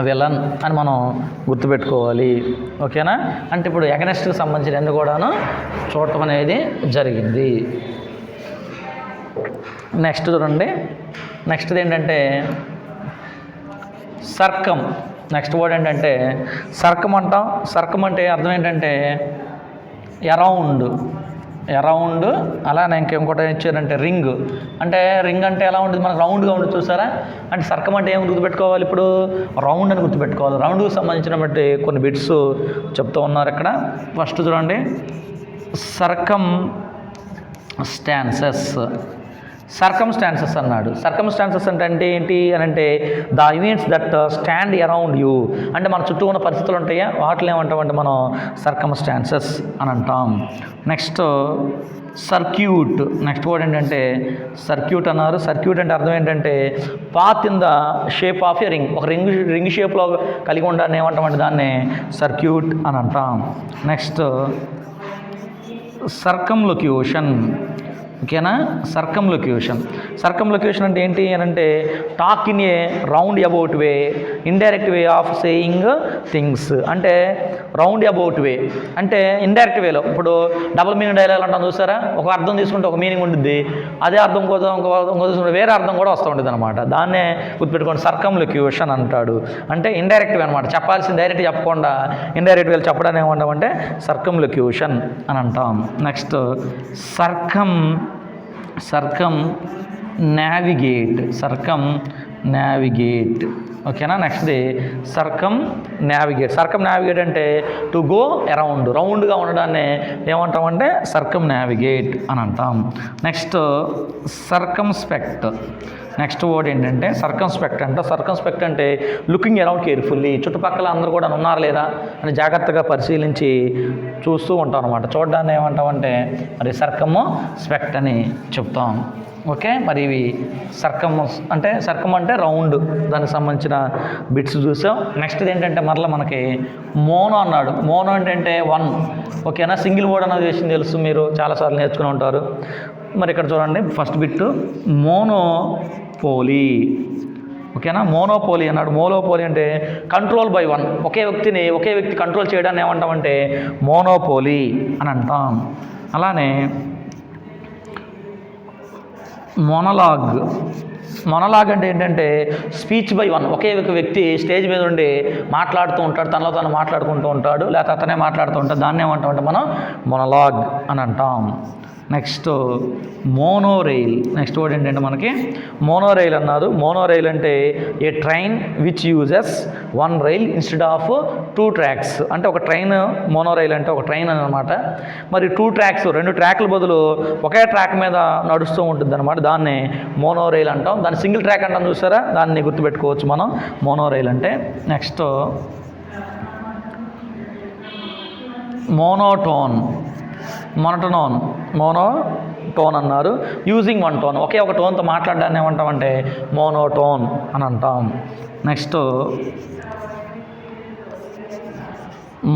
[SPEAKER 1] విలన్ అని మనం గుర్తుపెట్టుకోవాలి. ఓకేనా, అంటే ఇప్పుడు అగెనెస్ట్కి సంబంధించిన అన్ని కూడాను చూడటం అనేది జరిగింది. నెక్స్ట్ చూడండి, నెక్స్ట్ది ఏంటంటే సర్కమ్. నెక్స్ట్ వర్డ్ ఏంటంటే సర్కమ్ అంటాం. సర్కమ్ అంటే అర్థం ఏంటంటే అరౌండ్. అలానే ఇంకోటి ఇచ్చారంటే రింగ్. అంటే రింగ్ అంటే ఎలా ఉంటుంది, మనకు రౌండ్గా ఉంటుంది చూసారా. అంటే సర్కమ్ అంటే ఏం గుర్తుపెట్టుకోవాలి, ఇప్పుడు రౌండ్ అని గుర్తుపెట్టుకోవాలి. రౌండ్కి సంబంధించిన బట్టి కొన్ని బిట్స్ చెప్తూ ఉన్నారు ఇక్కడ. ఫస్ట్ చూడండి, సర్కమ్ స్టాన్సెస్ అన్నాడు. సర్కమ్స్టాన్సెస్ అంటే ఏంటి అని అంటే the events that stand around you, అంటే మన చుట్టూ ఉన్న పరిస్థితులు ఉంటాయా, వాటిని ఏమంటామంటే మనం సర్కమ్స్టాన్సెస్ అని అంటాం. Next circuit. నెక్స్ట్ వర్డ్ ఏంటంటే సర్క్యూట్ అన్నారు. సర్క్యూట్ అంటే అర్థం ఏంటంటే path in the shape of a ring. ఒక రింగ్ షేప్లో కలిగి ఉండాలని ఏమంటామంటే దాన్ని సర్క్యూట్ అని అంటాం. నెక్స్ట్ సర్కంలొక్యూషన్. ఓకేనా, సర్కంలొక్యూషన్ అంటే ఏంటి అని అంటే talk in a round about way, indirect way of saying things. అంటే రౌండ్ అబౌట్ వే అంటే ఇండైరెక్ట్ వేలో. ఇప్పుడు డబుల్ మీనింగ్ డైలాగ్ అంటాం చూసారా, ఒక అర్థం తీసుకుంటే ఒక మీనింగ్ ఉంటుంది, అదే అర్థం కోసం ఇంకో తీసుకుంటే వేరే అర్థం కూడా వస్తూ ఉంటుంది అనమాట. దాన్నే గుర్తుపెట్టుకోండి, సర్కంలొక్యూషన్ అంటాడు. అంటే ఇండైరెక్ట్ వే అనమాట, చెప్పాల్సింది డైరెక్ట్ చెప్పకుండా ఇండైరెక్ట్ వేలు చెప్పడాన్ని ఏమంటామంటే సర్కంలొక్యూషన్ అని అంటాం. Next circumnavigate. ఓకేనా, నెక్స్ట్ది సర్కమ్ నావిగేట్ అంటే టు గో అరౌండ్, రౌండ్గా ఉండడాన్ని ఏమంటామంటే సర్కమ్ నావిగేట్ అని అంటాం. నెక్స్ట్ సర్కంస్పెక్ట్. నెక్స్ట్ వర్డ్ ఏంటంటే సర్కంస్పెక్ట్ అంటే లుకింగ్ అరౌండ్ కేర్ఫుల్లీ, చుట్టుపక్కల అందరూ కూడా ఉన్నారా లేదా అని జాగ్రత్తగా పరిశీలించి చూస్తూ ఉంటాం అనమాట. చూడడాన్ని ఏమంటామంటే మరి సర్కంస్పెక్ట్ అని చెప్తాం. ఓకే, మరి ఇవి సర్కమ్ అంటే రౌండ్, దానికి సంబంధించిన బిట్స్ చూసాం. నెక్స్ట్ ఏంటంటే మరలా మనకి మోనో అన్నాడు. మోనో ఏంటంటే వన్. ఓకేనా, సింగిల్ వర్డ్ అనేది వేసింది తెలుసు, మీరు చాలాసార్లు నేర్చుకుని ఉంటారు. మరి ఇక్కడ చూడండి, ఫస్ట్ బిట్ మోనోపోలీ. ఓకేనా, మోనోపోలీ అన్నాడు. మోనోపోలీ అంటే కంట్రోల్ బై వన్, ఒకే వ్యక్తి కంట్రోల్ చేయడాన్ని ఏమంటామంటే మోనోపోలీ అని అంటాం. అలానే మొనలాగ్ అంటే ఏంటంటే స్పీచ్ బై వన్, ఒకే ఒక వ్యక్తి స్టేజ్ మీద ఉండి మాట్లాడుతూ ఉంటాడు, తనలో తను మాట్లాడుకుంటూ ఉంటాడు, లేకపోతే అతనే మాట్లాడుతూ ఉంటాడు, దాన్ని ఏమంటామంటే మనం మొనలాగ్ అని అంటాం. Next monorail. నెక్స్ట్ వర్డ్ ఏంటంటే మనకి మోనోరైల్ అన్నారు. మోనోరైల్ అంటే a train which uses one rail instead of 2 tracks. అంటే ఒక ట్రైన్, మోనోరైల్ అంటే ఒక ట్రైన్ అనమాట. మరి 2 ట్రాక్స్, 2 ట్రాక్ల బదులు ఒకే ట్రాక్ మీద నడుస్తూ ఉంటుంది అనమాట, దాన్ని మోనోరైల్ అంటాం. దాన్ని సింగిల్ ట్రాక్ అంటాం చూసారా, దాన్ని గుర్తుపెట్టుకోవచ్చు మనం మోనోరైల్ అంటే. నెక్స్ట్ టోన్ అన్నారు. యూజింగ్ వన్ టోన్, ఒకే ఒక టోన్తో మాట్లాడడాన్ని ఏమంటామంటే మోనోటోన్ అని అంటాం. నెక్స్ట్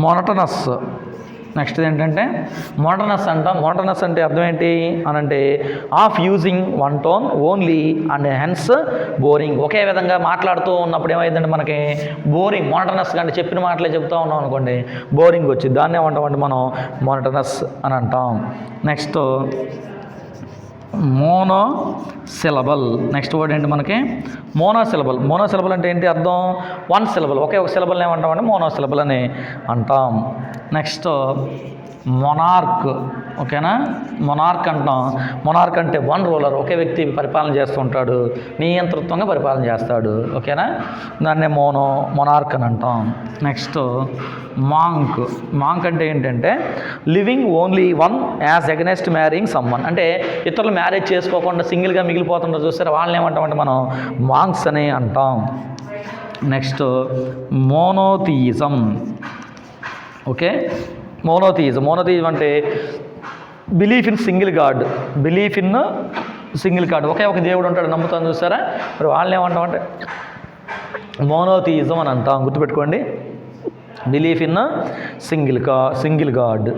[SPEAKER 1] మొనటనస్. నెక్స్ట్ ఏంటంటే మోనటనస్ అంటాం. మోనటనస్ అంటే అర్థం ఏంటి అని అంటే of using one tone only and hence boring. ఒకే విధంగా మాట్లాడుతూ ఉన్నప్పుడు ఏమైందంటే మనకి బోరింగ్, మోనటనస్ అంటే చెప్పిన మాటలే చెప్తూ ఉన్నాం అనుకోండి బోరింగ్ వచ్చింది. దాన్ని ఏమంటామంటే మనం మోనటనస్ అని అంటాం. నెక్స్ట్ మోనోసిలబల్. నెక్స్ట్ వర్డ్ ఏంటి మనకి మోనోసిలబల్. మోనోసిలబల్ అంటే ఏంటి అర్థం? వన్ సిలబల్, ఒకే ఒక సిలబల్ని ఏమంటామంటే మోనోసిలబల్ అని అంటాం. Next monarch. ఓకేనా, మొనార్క్ అంటాం. మొనార్క్ అంటే వన్ రూలర్, ఒకే వ్యక్తి పరిపాలన చేస్తూ ఉంటాడు, నియంతృత్వంగా పరిపాలన చేస్తాడు. ఓకేనా, దాన్నే మొనార్క్ అని అంటాం. Next monk. మాంక్ అంటే ఏంటంటే living only one as against మ్యారింగ్ someone. అంటే ఇతరులు మ్యారేజ్ చేసుకోకుండా సింగిల్గా మిగిలిపోతుంటారు చూస్తారా, వాళ్ళని ఏమంటామంటే మనం మాంక్స్ అని అంటాం. నెక్స్ట్ మోనోథియిజం. Okay, monotheism. మోనోథియిజం అంటే belief in single god. Belief in single god, ఒకే ఒక దేవుడు ఉంటాడు నమ్ముతాను చూస్తారా, మరి వాళ్ళని ఏమంటామంటే మోనోథియిజం అని అంటాం. గుర్తుపెట్టుకోండి, belief in single God.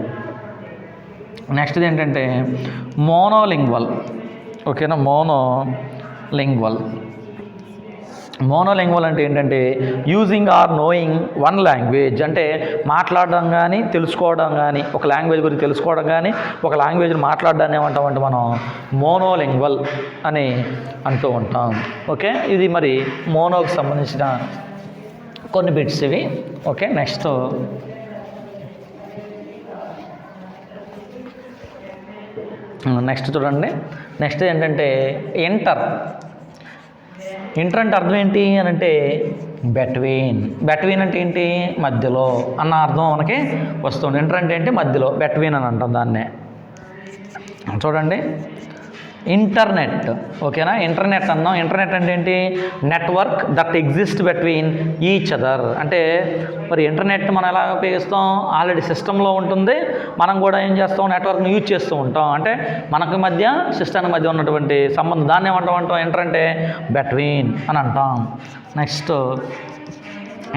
[SPEAKER 1] Next ఏంటంటే మోనోలింగ్వల్. ఓకేనా, మోనోలింగ్వల్ అంటే ఏంటంటే using or knowing one language. అంటే మాట్లాడడం కానీ తెలుసుకోవడం కానీ, ఒక లాంగ్వేజ్ గురించి తెలుసుకోవడం కానీ ఒక లాంగ్వేజ్ని మాట్లాడడాన్ని ఏమంటామంటే మనం మోనోలింగ్వల్ అని అంటూ ఉంటాం. ఓకే, ఇది మరి మోనోకి సంబంధించిన కొన్ని బిట్స్ ఇవి. ఓకే, నెక్స్ట్ చూడండి. నెక్స్ట్ ఏంటంటే ఇంటర్ అంటే అర్థం ఏంటి అని అంటే బెట్వీన్ అంటే ఏంటి, మధ్యలో అన్న అర్థం మనకి వస్తుంది. ఇంటర్ అంటే ఏంటి, మధ్యలో, బెట్వీన్ అని అంటాం దాన్నే. చూడండి, ఇంటర్నెట్. ఓకేనా, ఇంటర్నెట్ అన్నాం. ఇంటర్నెట్ అంటే ఏంటి, network that exist between each other. అంటే మరి ఇంటర్నెట్ మనం ఎలా ఉపయోగిస్తాం, ఆల్రెడీ సిస్టంలో ఉంటుంది, మనం కూడా ఏం చేస్తాం, నెట్వర్క్ని యూజ్ చేస్తూ ఉంటాం. అంటే మనకు మధ్య సిస్టమ్ మధ్య ఉన్నటువంటి సంబంధం, దాన్ని ఏమంటాం ఇంటర్ అంటే బిట్వీన్ అని అంటాం. Next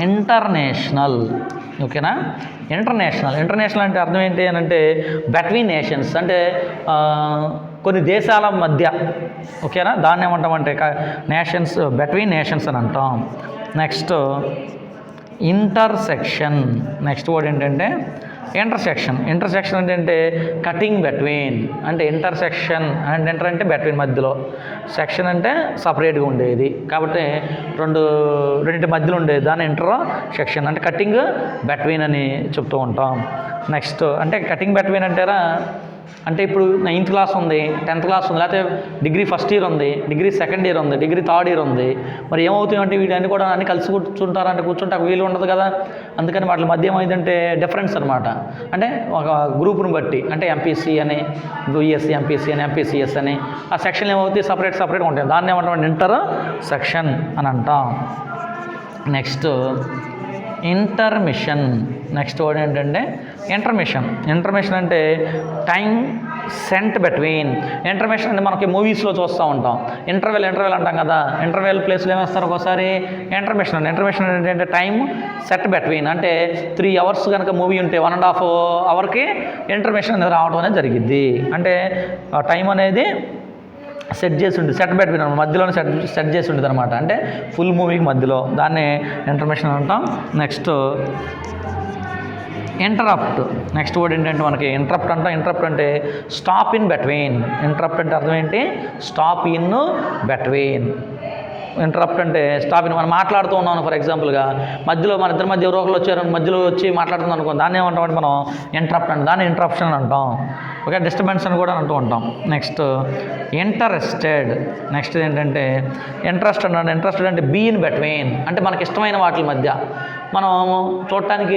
[SPEAKER 1] international. ఓకేనా, ఇంటర్నేషనల్ అంటే అర్థం ఏంటి అని అంటే బిట్వీన్ నేషన్స్, అంటే కొన్ని దేశాల మధ్య. ఓకేనా, దాన్ని ఏమంటామంటే నేషన్స్, బిట్వీన్ నేషన్స్ అని అంటాం. Next intersection. నెక్స్ట్ వర్డ్ ఏంటంటే ఇంటర్సెక్షన్ అంటే కటింగ్ బిట్వీన్. అంటే ఇంటర్సెక్షన్ అండ్ ఇంటర్ అంటే బిట్వీన్, మధ్యలో, సెక్షన్ అంటే సపరేట్గా ఉండేది, కాబట్టి రెండింటి మధ్యలో ఉండేది, దాని ఇంటర్సెక్షన్ అంటే కటింగ్ బిట్వీన్ అని చెప్తూ ఉంటాం. నెక్స్ట్ అంటే కటింగ్ బిట్వీన్ అంటారా అంటే ఇప్పుడు 9th క్లాస్ ఉంది, 10th క్లాస్ ఉంది, లేకపోతే డిగ్రీ ఫస్ట్ ఇయర్ ఉంది, డిగ్రీ సెకండ్ ఇయర్ ఉంది, డిగ్రీ థర్డ్ ఇయర్ ఉంది. మరి ఏమవుతాయంటే వీటన్ని కూడా అన్ని కలిసి కూర్చుంటారంటే కూర్చుంటాక వీలు ఉండదు కదా. అందుకని వాటి మధ్య ఏమైందంటే డిఫరెన్స్ అనమాట. అంటే ఒక గ్రూప్ను బట్టి, అంటే ఎంపీసీ అని, యూఎస్సీ ఎంపీసీ అని, ఎంపీసీఎస్ అని, ఆ సెక్షన్లు ఏమవుతాయి, సపరేట్గా ఉంటాయి. దాన్ని ఏమంటాం ఇంటర్ సెక్షన్ అని అంటాం. Next intermission. నెక్స్ట్ వర్డ్ ఏంటంటే ఇంటర్మిషన్ అంటే టైం సెంట్ బిట్వీన్. ఇంటర్మిషన్ అంటే మనకి మూవీస్లో చూస్తూ ఉంటాం, ఇంటర్వెల్ అంటాం కదా, ఇంటర్వెల్ ప్లేస్లో ఏమేస్తారు ఒకసారి ఇంటర్మిషన్ ఏంటంటే టైం సెట్ బిట్వీన్. అంటే 3 hours కనుక మూవీ ఉంటే 1.5 hourకి ఇంటర్మిషన్ అనేది రావడం అనేది జరిగిద్ది. అంటే టైం అనేది సెట్ చేసి ఉంటుంది, సెట్ బిట్వీన్ మధ్యలోనే సెట్ చేసి ఉంటుంది అనమాట. అంటే ఫుల్ మూవీకి మధ్యలో, దాన్ని ఇంటర్మిషన్ అంటాం. Next interrupt. నెక్స్ట్ వర్డ్ ఏంటంటే మనకి ఇంటరప్ట్ అంటే స్టాప్ ఇన్ బిట్వీన్. ఇంటరప్ట్ అంటే అర్థం ఏంటి, స్టాప్ ఇన్ బిట్వీన్. ఇంటరప్ట్ అంటే స్టాప్ ఇన్. మనం మాట్లాడుతూ ఉన్నాను ఫర్ ఎగ్జాంపుల్గా, మధ్యలో మన ఇద్దరి మధ్య ఎవరో ఒకరు వచ్చారు, మధ్యలో వచ్చి మాట్లాడుతున్నాం అనుకో, దాన్ని ఏమంటామంటే మనం ఇంటరప్ట్ అంటే, దాన్ని ఇంటరప్షన్ అంటాం. ఓకే, డిస్టర్బెన్స్ అని కూడా అంటూ ఉంటాం. Next interested. నెక్స్ట్ ఏంటంటే ఇంట్రెస్టెడ్ అంటే బీ ఇన్ బిట్వీన్. అంటే మనకి ఇష్టమైన వాటి మధ్య, మనం చూడటానికి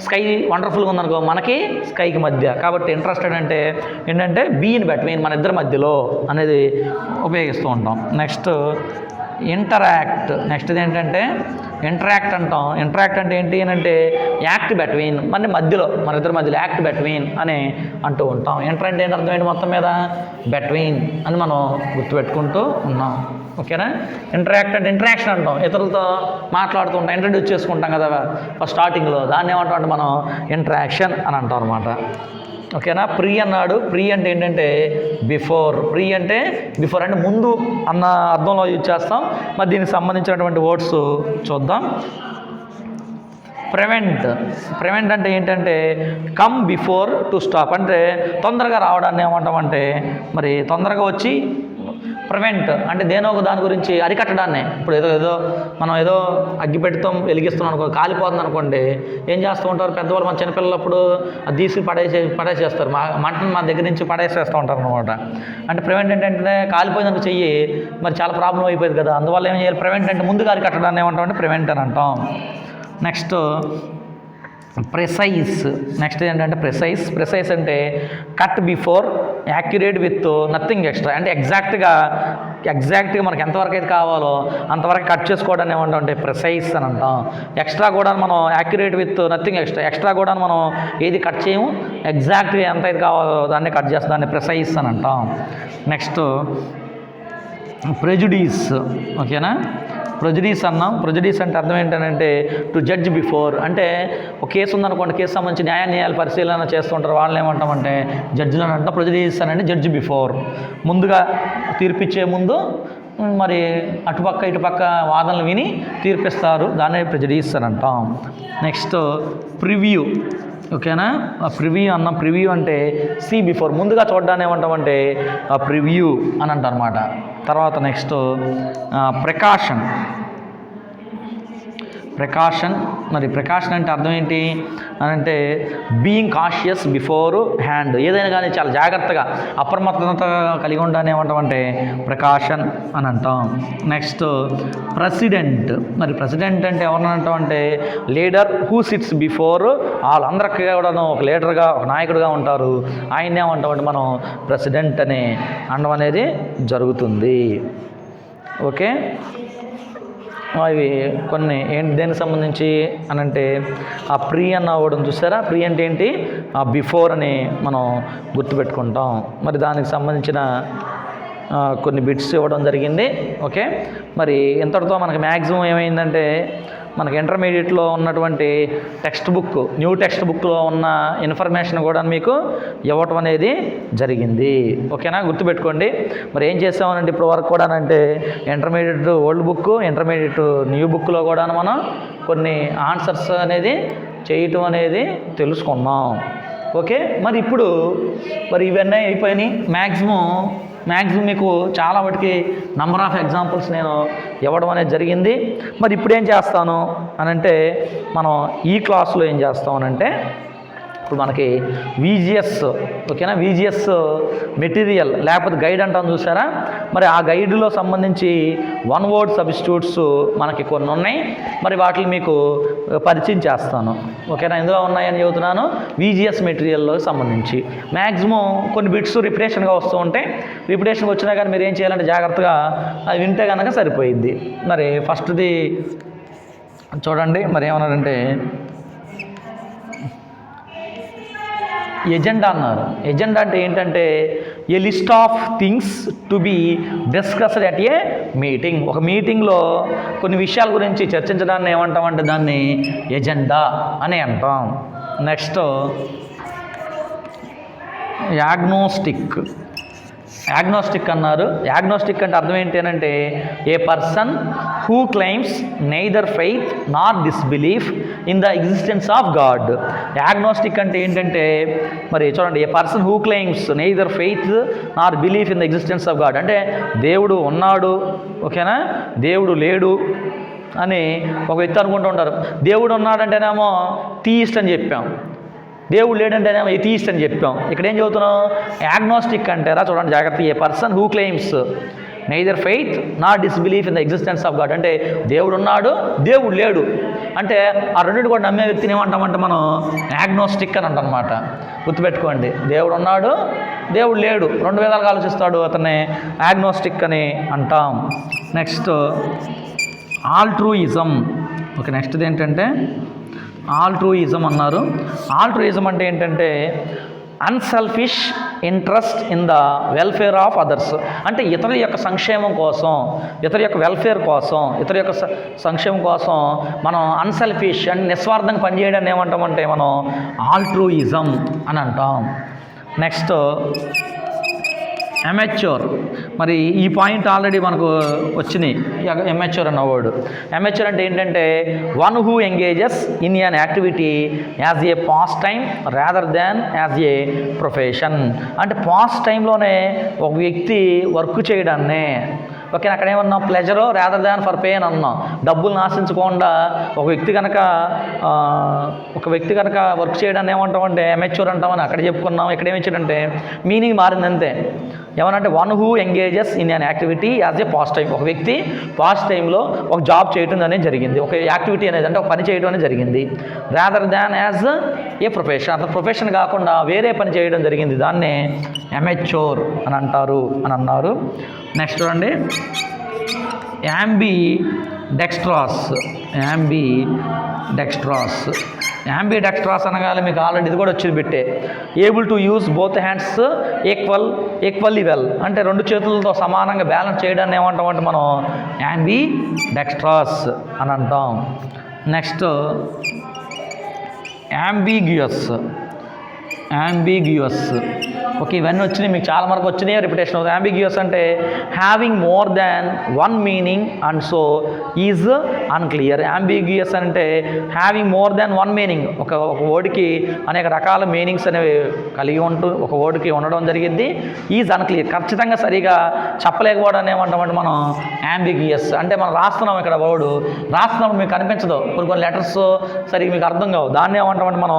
[SPEAKER 1] స్కై వండర్ఫుల్గా ఉందనుకో, మనకి స్కైకి మధ్య, కాబట్టి ఇంట్రెస్టెడ్ అంటే ఏంటంటే బీ ఇన్ బిట్వీన్, మన ఇద్దరి మధ్యలో అనేది ఉపయోగిస్తూ ఉంటాం. Next interact. నెక్స్ట్ ఏంటంటే ఇంటరాక్ట్ అంటాం. ఇంటరాక్ట్ అంటే ఏంటి అని అంటే యాక్ట్ బిట్వీన్, మన మధ్యలో, మన ఇద్దరి మధ్యలో యాక్ట్ బిట్వీన్ అని అంటూ ఉంటాం. ఇంటర్ అంటే ఏంటి అర్థమైంది మొత్తం మీద బిట్వీన్ అని మనం గుర్తుపెట్టుకుంటూ ఉన్నాం. ఓకేనా. ఇంటరాక్ట్ అంటే ఇంటరాక్షన్ అంటాం, ఇతరులతో మాట్లాడుతూ ఉంటాం, ఇంట్రడ్యూస్ చేసుకుంటాం కదా ఫస్ట్ స్టార్టింగ్లో, దాన్ని ఏమంటాం అంటే మనం ఇంటరాక్షన్ అని అంటాం అనమాట. ఓకేనా. ప్రీ అన్నాడు. ప్రీ అంటే ఏంటంటే బిఫోర్. ప్రీ అంటే బిఫోర్ అంటే ముందు అన్న అర్థంలో యూజ్ చేస్తాం. మరి దీనికి సంబంధించినటువంటి వర్డ్స్ చూద్దాం. ప్రివెంట్. ప్రివెంట్ అంటే ఏంటంటే కమ్ బిఫోర్ టు స్టాప్, అంటే తొందరగా రావడాన్ని ఏమంటామంటే మరి తొందరగా వచ్చి, ప్రివెంట్ అంటే దేనో ఒక దాని గురించి అరికట్టడాన్ని. ఇప్పుడు ఏదో మనం ఏదో అగ్గిపెట్టితో వెలిగిస్తున్నాం అనుకో, కాలిపోతుంది అనుకోండి, ఏం చేస్తూ ఉంటారు పెద్దవాళ్ళు, మన చిన్నపిల్లలప్పుడు అది తీసి పడేసేస్తారు, మంటను మా దగ్గర నుంచి పడేసేస్తూ ఉంటారు అనమాట. అంటే ప్రివెంట్ ఏంటంటే కాలిపోయిందని చెయ్యి మరి చాలా ప్రాబ్లం అయిపోయింది కదా, అందువల్ల ఏం చేయాలి, ప్రివెంట్ అంటే ముందుగా అరికట్టడాన్ని ఏమంటామంటే ప్రివెంట్ అని అంటాం. నెక్స్ట్ ప్రెసైజ్. నెక్స్ట్ ఏంటంటే ప్రెసైజ్. ప్రెసైజ్ అంటే cut before, accurate with nothing extra, అంటే ఎగ్జాక్ట్గా మనకు ఎంతవరకు అయితే కావాలో అంతవరకు కట్ చేసుకోవడాన్ని ఏమంటాం అంటే ప్రెసైజ్ అని అంటాం. ఎక్స్ట్రా కూడా మనం accurate with nothing extra, extra కూడా మనం ఏది కట్ చేయము, ఎగ్జాక్ట్గా ఎంత అయితే కావాలో దాన్ని కట్ చేస్తాం, దాన్ని ప్రెసైజ్ అని అంటాం. Next prejudice. ఓకేనా. ప్రెజుడీస్ అన్నాం. ప్రెజుడీస్ అంటే అర్థం ఏంటంటే టు జడ్జ్ బిఫోర్, అంటే ఒక కేసు ఉందనుకోండి, కేసు సంబంధించి న్యాయాలు పరిశీలన చేస్తుంటారు, వాళ్ళని ఏమంటామంటే జడ్జిలు అని అంటాం. ప్రెజుడీస్ అని అంటే జడ్జ్ బిఫోర్, ముందుగా తీర్పిచ్చే ముందు మరి అటుపక్క ఇటుపక్క వాదనలు విని తీర్పిస్తారు, దాన్ని ప్రెజుడీస్ అని అంటాం. Next preview. ఓకేనా. ప్రివ్యూ అన్నాం. ప్రివ్యూ అంటే సీ బిఫోర్, ముందుగా చూడడాన్ని ఏమంటామంటే ప్రివ్యూ అని అంటాం అనమాట. తర్వాత నెక్స్ట్ ప్రికాషన్. మరి ప్రికాషన్ అంటే అర్థం ఏంటి అని అంటే బీయింగ్ కాషియస్ బిఫోర్ హ్యాండ్, ఏదైనా కానీ చాలా జాగ్రత్తగా అప్రమత్తత కలిగి ఉండాలని ఏమంటామంటే ప్రికాషన్ అని అంటాం. Next president. మరి ప్రెసిడెంట్ అంటే ఎవరిని అంటామంటే leader who sits before all, అందరికీ కూడా ఒక లీడర్గా, ఒక నాయకుడిగా ఉంటారు, ఆయన్ని ఏమంటామంటే మనం ప్రెసిడెంట్ అని అనడం అనేది జరుగుతుంది. ఓకే. అవి కొన్ని ఏంటి దేనికి సంబంధించి అని అంటే ఆ ప్రీ అన్న అవ్వడం చూసారా, ప్రీ అంటే ఏంటి ఆ బిఫోర్ అని మనం గుర్తుపెట్టుకుంటాం. మరి దానికి సంబంధించిన కొన్ని బిట్స్ ఇవ్వడం జరిగింది. ఓకే. మరి ఇంతటితో మనకి మ్యాక్సిమం ఏమైందంటే మనకి ఇంటర్మీడియట్లో ఉన్నటువంటి టెక్స్ట్ బుక్, న్యూ టెక్స్ట్ బుక్లో ఉన్న ఇన్ఫర్మేషన్ కూడా మీకు ఇవ్వటం అనేది జరిగింది. ఓకేనా. గుర్తుపెట్టుకోండి. మరి ఏం చేసామనంటే ఇప్పుడు వరకు కూడా అంటే intermediate old book, intermediate new బుక్లో కూడా మనం కొన్ని ఆన్సర్స్ అనేది చేయటం అనేది తెలుసుకున్నాం. ఓకే. మరి ఇప్పుడు మరి ఇవన్నీ అయిపోయినాయి. మ్యాక్సిమం మీకు చాలా వాటికి నంబర్ ఆఫ్ ఎగ్జాంపుల్స్ నేను ఇవ్వడం అనేది జరిగింది. మరి ఇప్పుడు ఏం చేస్తాను అని అంటే మనం ఈ క్లాస్లో ఏం చేస్తాం అని అంటే ఇప్పుడు మనకి VGS. ఓకేనా. VGS మెటీరియల్ లేకపోతే గైడ్ అంటాం చూసారా, మరి ఆ గైడ్లో సంబంధించి వన్ వర్డ్ సబ్స్టిట్యూట్స్ మనకి కొన్ని ఉన్నాయి. మరి వాటిని మీకు పరిచయం చేస్తాను. ఓకేనా. ఎందులో ఉన్నాయని చెబుతున్నాను, VGS మెటీరియల్లో సంబంధించి మ్యాక్సిమం కొన్ని బిట్స్ రిపిటేషన్గా వస్తూ ఉంటాయి. రిపిటేషన్గా వచ్చినా కానీ మీరు ఏం చేయాలంటే జాగ్రత్తగా అది వింటే కనుక సరిపోయిద్ది. మరి ఫస్ట్ది చూడండి. మరి ఏమన్నారంటే ఎజెండా అన్నారు. ఎజెండా అంటే ఏంటంటే a list of things to be discussed at a meeting. ఒక మీటింగ్లో కొన్ని విషయాల గురించి చర్చించడాన్ని ఏమంటామంటే దాన్ని ఎజెండా అని అంటాం. నెక్స్ట్ యాగ్నోస్టిక్. యాగ్నోస్టిక్ అన్నారు. యాగ్నోస్టిక్ అంటే అర్థం ఏంటి అని అంటే a person who claims neither faith nor disbelief in the existence of God. Agnostic అంటే ఏంటంటే మరి చూడండి, a person who claims neither faith nor belief in the existence of God, అంటే దేవుడు ఉన్నాడు, ఓకేనా, దేవుడు లేడు అని ఒక వ్యక్తి అనుకుంటూ ఉంటారు. దేవుడు ఉన్నాడంటేనేమో థీయిస్ట్ అని చెప్పాం, దేవుడు లేడంటేనేమో ఎథీయిస్ట్ అని చెప్పాం. ఇక్కడ ఏం చదువుతున్నాం, యాగ్నోస్టిక్ అంటారా. చూడండి జాగ్రత్త. A person who claims neither faith not disbelief in the existence of God. అంటే దేవుడు ఉన్నాడు, దేవుడు లేడు. అంటే ఆ రెండింటి కూడా నమ్మే వ్యక్తిని ఏమంటామంటే మనం యాగ్నోస్టిక్ అని అంటనమాట. గుర్తుపెట్టుకోండి, దేవుడు ఉన్నాడు, దేవుడు లేడు, రెండు విధాలుగా ఆలోచిస్తాడు, అతన్ని యాగ్నోస్టిక్ అని అంటాం. Next altruism. ఓకే, నెక్స్ట్ది ఏంటంటే ఆల్ట్రూయిజం అన్నారు. ఆల్ట్రూయిజం అంటే ఏంటంటే unselfish interest in the welfare of others. అంటే ఇతరుల యొక్క సంక్షేమం కోసం, ఇతరుల యొక్క వెల్ఫేర్ కోసం, ఇతరుల యొక్క సంక్షేమం కోసం మనం అన్సెల్ఫిష్ అండ్ నిస్వార్థంగా పనిచేయడాన్ని ఏమంటామంటే మనం ఆల్ట్రూయిజం అని అంటాం. Next amateur. మరి ఈ పాయింట్ ఆల్రెడీ మనకు వచ్చినాయి, ఎమెచ్యూర్ అన్న వర్డ్. ఎమెచ్యూర్ అంటే ఏంటంటే one who engages in an activity as a pass time rather than as a profession. అంటే పాస్ టైంలోనే ఒక వ్యక్తి వర్క్ చేయడాన్నే, ఓకే, అక్కడ ఏమన్నా ప్లెజరో రాదర్ దాన్ ఫర్ పే అని అన్నాం. డబ్బులు ఆశించకుండా ఒక వ్యక్తి కనుక వర్క్ చేయడాన్ని ఏమంటామంటే ఎమెచ్యూర్ అంటామని అక్కడ చెప్పుకున్నాం. ఇక్కడ ఏమిచ్చాడంటే మీనింగ్ మారింది అంతే. ఏమనంటే one who engages in an activity as a pass time. ఒక వ్యక్తి పాస్ టైంలో ఒక జాబ్ చేయడం అనేది జరిగింది, ఒక యాక్టివిటీ అనేది అంటే ఒక పని చేయడం అనేది జరిగింది. Rather than as a profession, అతను ప్రొఫెషన్ కాకుండా వేరే పని చేయడం జరిగింది, దాన్నే ఎమెచ్యూర్ అని అంటారు అని అన్నారు. నెక్స్ట్ చూడండి యాంబీ డెక్స్ట్రాస్. యాంబీ డెక్స్ట్రాస్ అనగానే మీకు ఆల్రెడీ ఇది కూడా వచ్చింది బిట్టే. Able to use both hands equally well. అంటే రెండు చేతులతో సమానంగా బ్యాలెన్స్ చేయడాన్ని ఏమంటామంటే మనం యాంబీ డెక్స్ట్రాస్ అని అంటాం. నెక్స్ట్ యాంబిగ్యూయస్. ఓకే, ఇవన్నీ వచ్చినాయి, మీకు చాలా వరకు వచ్చినాయి, రిపిటేషన్ అవుతుంది. యాంబిగ్యూయస్ అంటే having more than one meaning and so is unclear. Ambiguous అంటే having more than one meaning, ఒక వర్డ్కి అనేక రకాల మీనింగ్స్ అనేవి కలిగి ఉంటూ ఒక వర్డ్కి ఉండడం జరిగింది. ఈజ్ అన్క్లియర్, ఖచ్చితంగా సరిగా చెప్పలేకపోవడం ఏమంటామంటే మనం యాంబిగ్యూయస్. అంటే మనం రాస్తున్నాం, ఇక్కడ వర్డ్ రాస్తున్నప్పుడు మీకు కనిపించదు, కొన్ని లెటర్స్ సరిగ్గా మీకు అర్థం కావు, దాన్ని ఏమంటామంటే మనం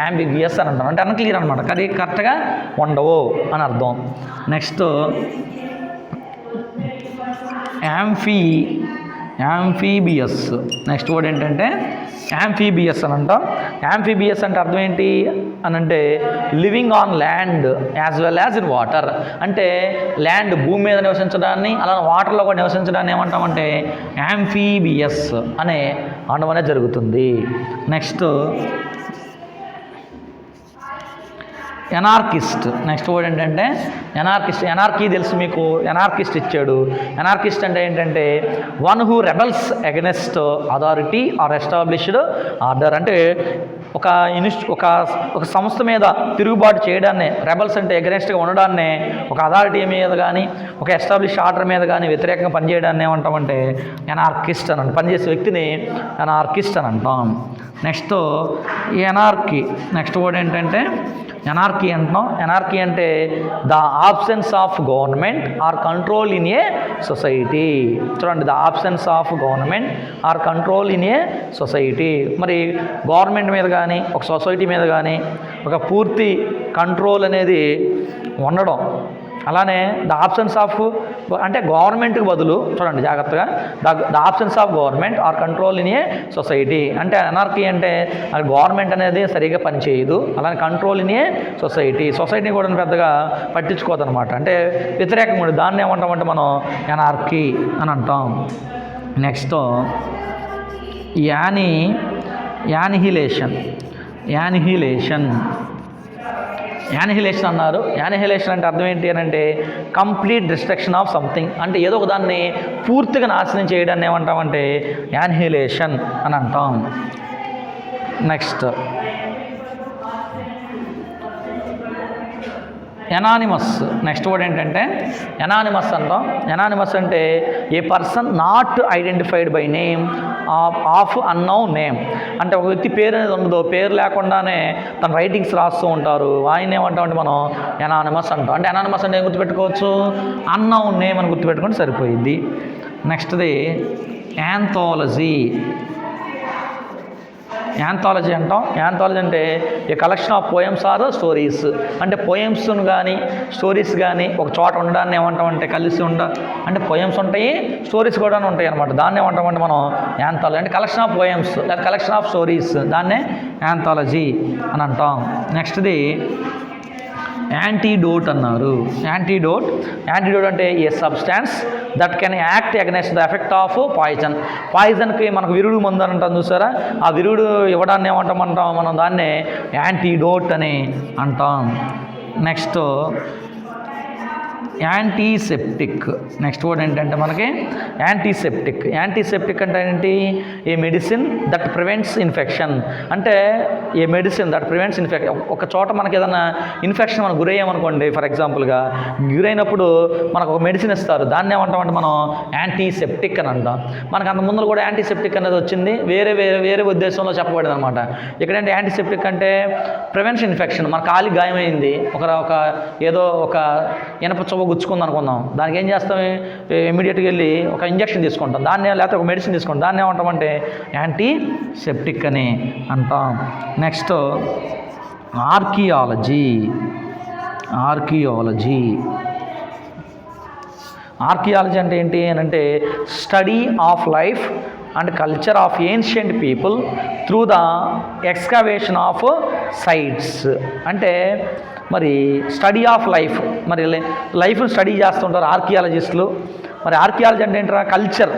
[SPEAKER 1] యాంబిగ్యూయస్ అని అంటాం. అంటే అన్క్లియర్ అనమాట, అది కరెక్ట్గా ఉండవు అని అర్థం. Next amphibious. నెక్స్ట్ వర్డ్ ఏంటంటే యాంఫీబియస్ అని అంటాం. యాంఫీబియస్ అంటే అర్థం ఏంటి అని అంటే living on land as well as in water. అంటే ల్యాండ్ భూమి మీద నివసించడాన్ని, అలానే వాటర్లో కూడా నివసించడాన్ని ఏమంటామంటే యాంఫీబియస్ అనే అనడం అనేది జరుగుతుంది. Next anarchist. నెక్స్ట్ వర్డ్ ఏంటంటే ఎనార్కిస్ట్. ఎనార్కీ తెలుసు మీకు, ఎనార్కిస్ట్ ఇచ్చాడు. ఎనార్కిస్ట్ అంటే ఏంటంటే one who rebels against authority or established order. అంటే ఒక సంస్థ మీద తిరుగుబాటు చేయడాన్నే, రెబల్స్ అంటే ఎగనెస్ట్గా ఉండడాన్నే, ఒక అథారిటీ మీద కానీ ఒక ఎస్టాబ్లిష్ ఆర్డర్ మీద కానీ వ్యతిరేకంగా పనిచేయడాన్ని ఏమంటామంటే ఎనార్కిస్ట్ అని అంటాం. పనిచేసే వ్యక్తిని ఎనార్కిస్ట్ అని అంటాం. Next anarchy. నెక్స్ట్ వర్డ్ ఏంటంటే ఎనార్కీ అంటున్నాం. ఎనార్కీ అంటే the absence of government or control in a society. చూడండి, the absence of government or control in a society. మరి గవర్నమెంట్ మీద కానీ ఒక సొసైటీ మీద కానీ ఒక పూర్తి కంట్రోల్ అనేది ఉండడం. అలానే ద ఆబ్సెన్స్ ఆఫ్ అంటే గవర్నమెంట్కి బదులు, చూడండి జాగ్రత్తగా, the absence of government or control in a society. అంటే ఎనార్కీ అంటే అది గవర్నమెంట్ అనేది సరిగా పనిచేయదు, అలానే కంట్రోల్ ఇన్ ఏ సొసైటీని కూడా పెద్దగా పట్టించుకోదన్నమాట. అంటే వ్యతిరేకంగా ఉండదు, దాన్ని ఏమంటామంటే మనం ఎనార్కీ అని అంటాం. నెక్స్ట్ యానిహిలేషన్ అన్నారు. యానిహిలేషన్ అంటే అర్థం ఏంటి అని అంటే కంప్లీట్ డిస్ట్రక్షన్ ఆఫ్ సంథింగ్. అంటే ఏదో ఒక దాన్ని పూర్తిగా నాశనం చేయడాన్ని ఏమంటామంటే యానిహిలేషన్ అని అంటాం. Next anonymous. నెక్స్ట్ వర్డ్ ఏంటంటే ఎనానిమస్ అంటాం. ఎనానిమస్ అంటే a person not identified by name of unknown name. అంటే ఒక వ్యక్తి పేరు అనేది ఉండదు, పేరు లేకుండానే తన రైటింగ్స్ రాస్తూ ఉంటారు, ఆయన ఏమంటామంటే మనం ఎనానిమస్ అంటాం. అంటే ఎనానిమస్ అంటే ఏం గుర్తుపెట్టుకోవచ్చు, అన్నోన్ నేమ్ అని గుర్తుపెట్టుకుంటే సరిపోయింది. నెక్స్ట్ది యాంథాలజీ. యాంథాలజీ అంటాం. యాంథాలజీ అంటే a collection of poems or stories, అంటే పోయమ్స్ను కానీ స్టోరీస్ కానీ ఒక చోట ఉండడాన్ని ఏమంటాం అంటే కలిసి అంటే పోయమ్స్ ఉంటాయి, స్టోరీస్ కూడా ఉంటాయి అనమాట. దాన్ని ఏమంటామంటే మనం యాంథాలజీ, అంటే కలెక్షన్ ఆఫ్ పోయమ్స్ లేదా కలెక్షన్ ఆఫ్ స్టోరీస్, దాన్నే యాంథాలజీ అని అంటాం. నెక్స్ట్ది యాంటీడోట్ అన్నారు. యాంటీడోట్ అంటే a substance that can act against the effect of poison. పాయిజన్కి మనకు విరుడు మందు అని అంటాం చూసారా, ఆ విరుడు ఇవ్వడాన్ని ఏమంటాం మనం దాన్నే యాంటీడోట్ అని అంటాం. Next antiseptic. నెక్స్ట్ వర్డ్ ఏంటంటే మనకి యాంటీసెప్టిక్ అంటే ఏంటి? ఏ మెడిసిన్ దట్ ప్రివెంట్స్ ఇన్ఫెక్షన్, అంటే ఏ మెడిసిన్ దట్ ప్రివెంట్స్ ఇన్ఫెక్షన్. ఒక చోట మనకి ఏదైనా ఇన్ఫెక్షన్ మనం గురయ్యామనుకోండి, ఫర్ ఎగ్జాంపుల్గా గురైనప్పుడు మనకు ఒక మెడిసిన్ ఇస్తారు, దాన్ని ఏమంటామంటే మనం యాంటీసెప్టిక్ అని అంటాం. మనకు అంత ముందు కూడా యాంటీసెప్టిక్ అనేది వచ్చింది, వేరే ఉద్దేశంలో చెప్పబడింది అనమాట. ఇక్కడంటే యాంటీసెప్టిక్ అంటే ప్రివెన్షన్ ఇన్ఫెక్షన్. మన కాలి గాయమైంది, ఏదో ఒక ఇనప చువ్వ గుచ్చుకుంది అనుకుందాం, దానికి ఏం చేస్తాం? ఇమీడియట్గా వెళ్ళి ఒక ఇంజక్షన్ తీసుకుంటాం, లేకపోతే ఒక మెడిసిన్ తీసుకుంటాం, దాన్ని ఏమంటామంటే యాంటీసెప్టిక్ అని అంటాం. నెక్స్ట్ ఆర్కియాలజీ అంటే ఏంటి అని అంటే study of life and culture of ancient people through the excavation of sites. అంటే మరి స్టడీ ఆఫ్ లైఫ్, మరి లైఫ్ను స్టడీ చేస్తుంటారు ఆర్కియాలజిస్టులు. మరి ఆర్కియాలజీ అంటే ఏంటరా? కల్చర్.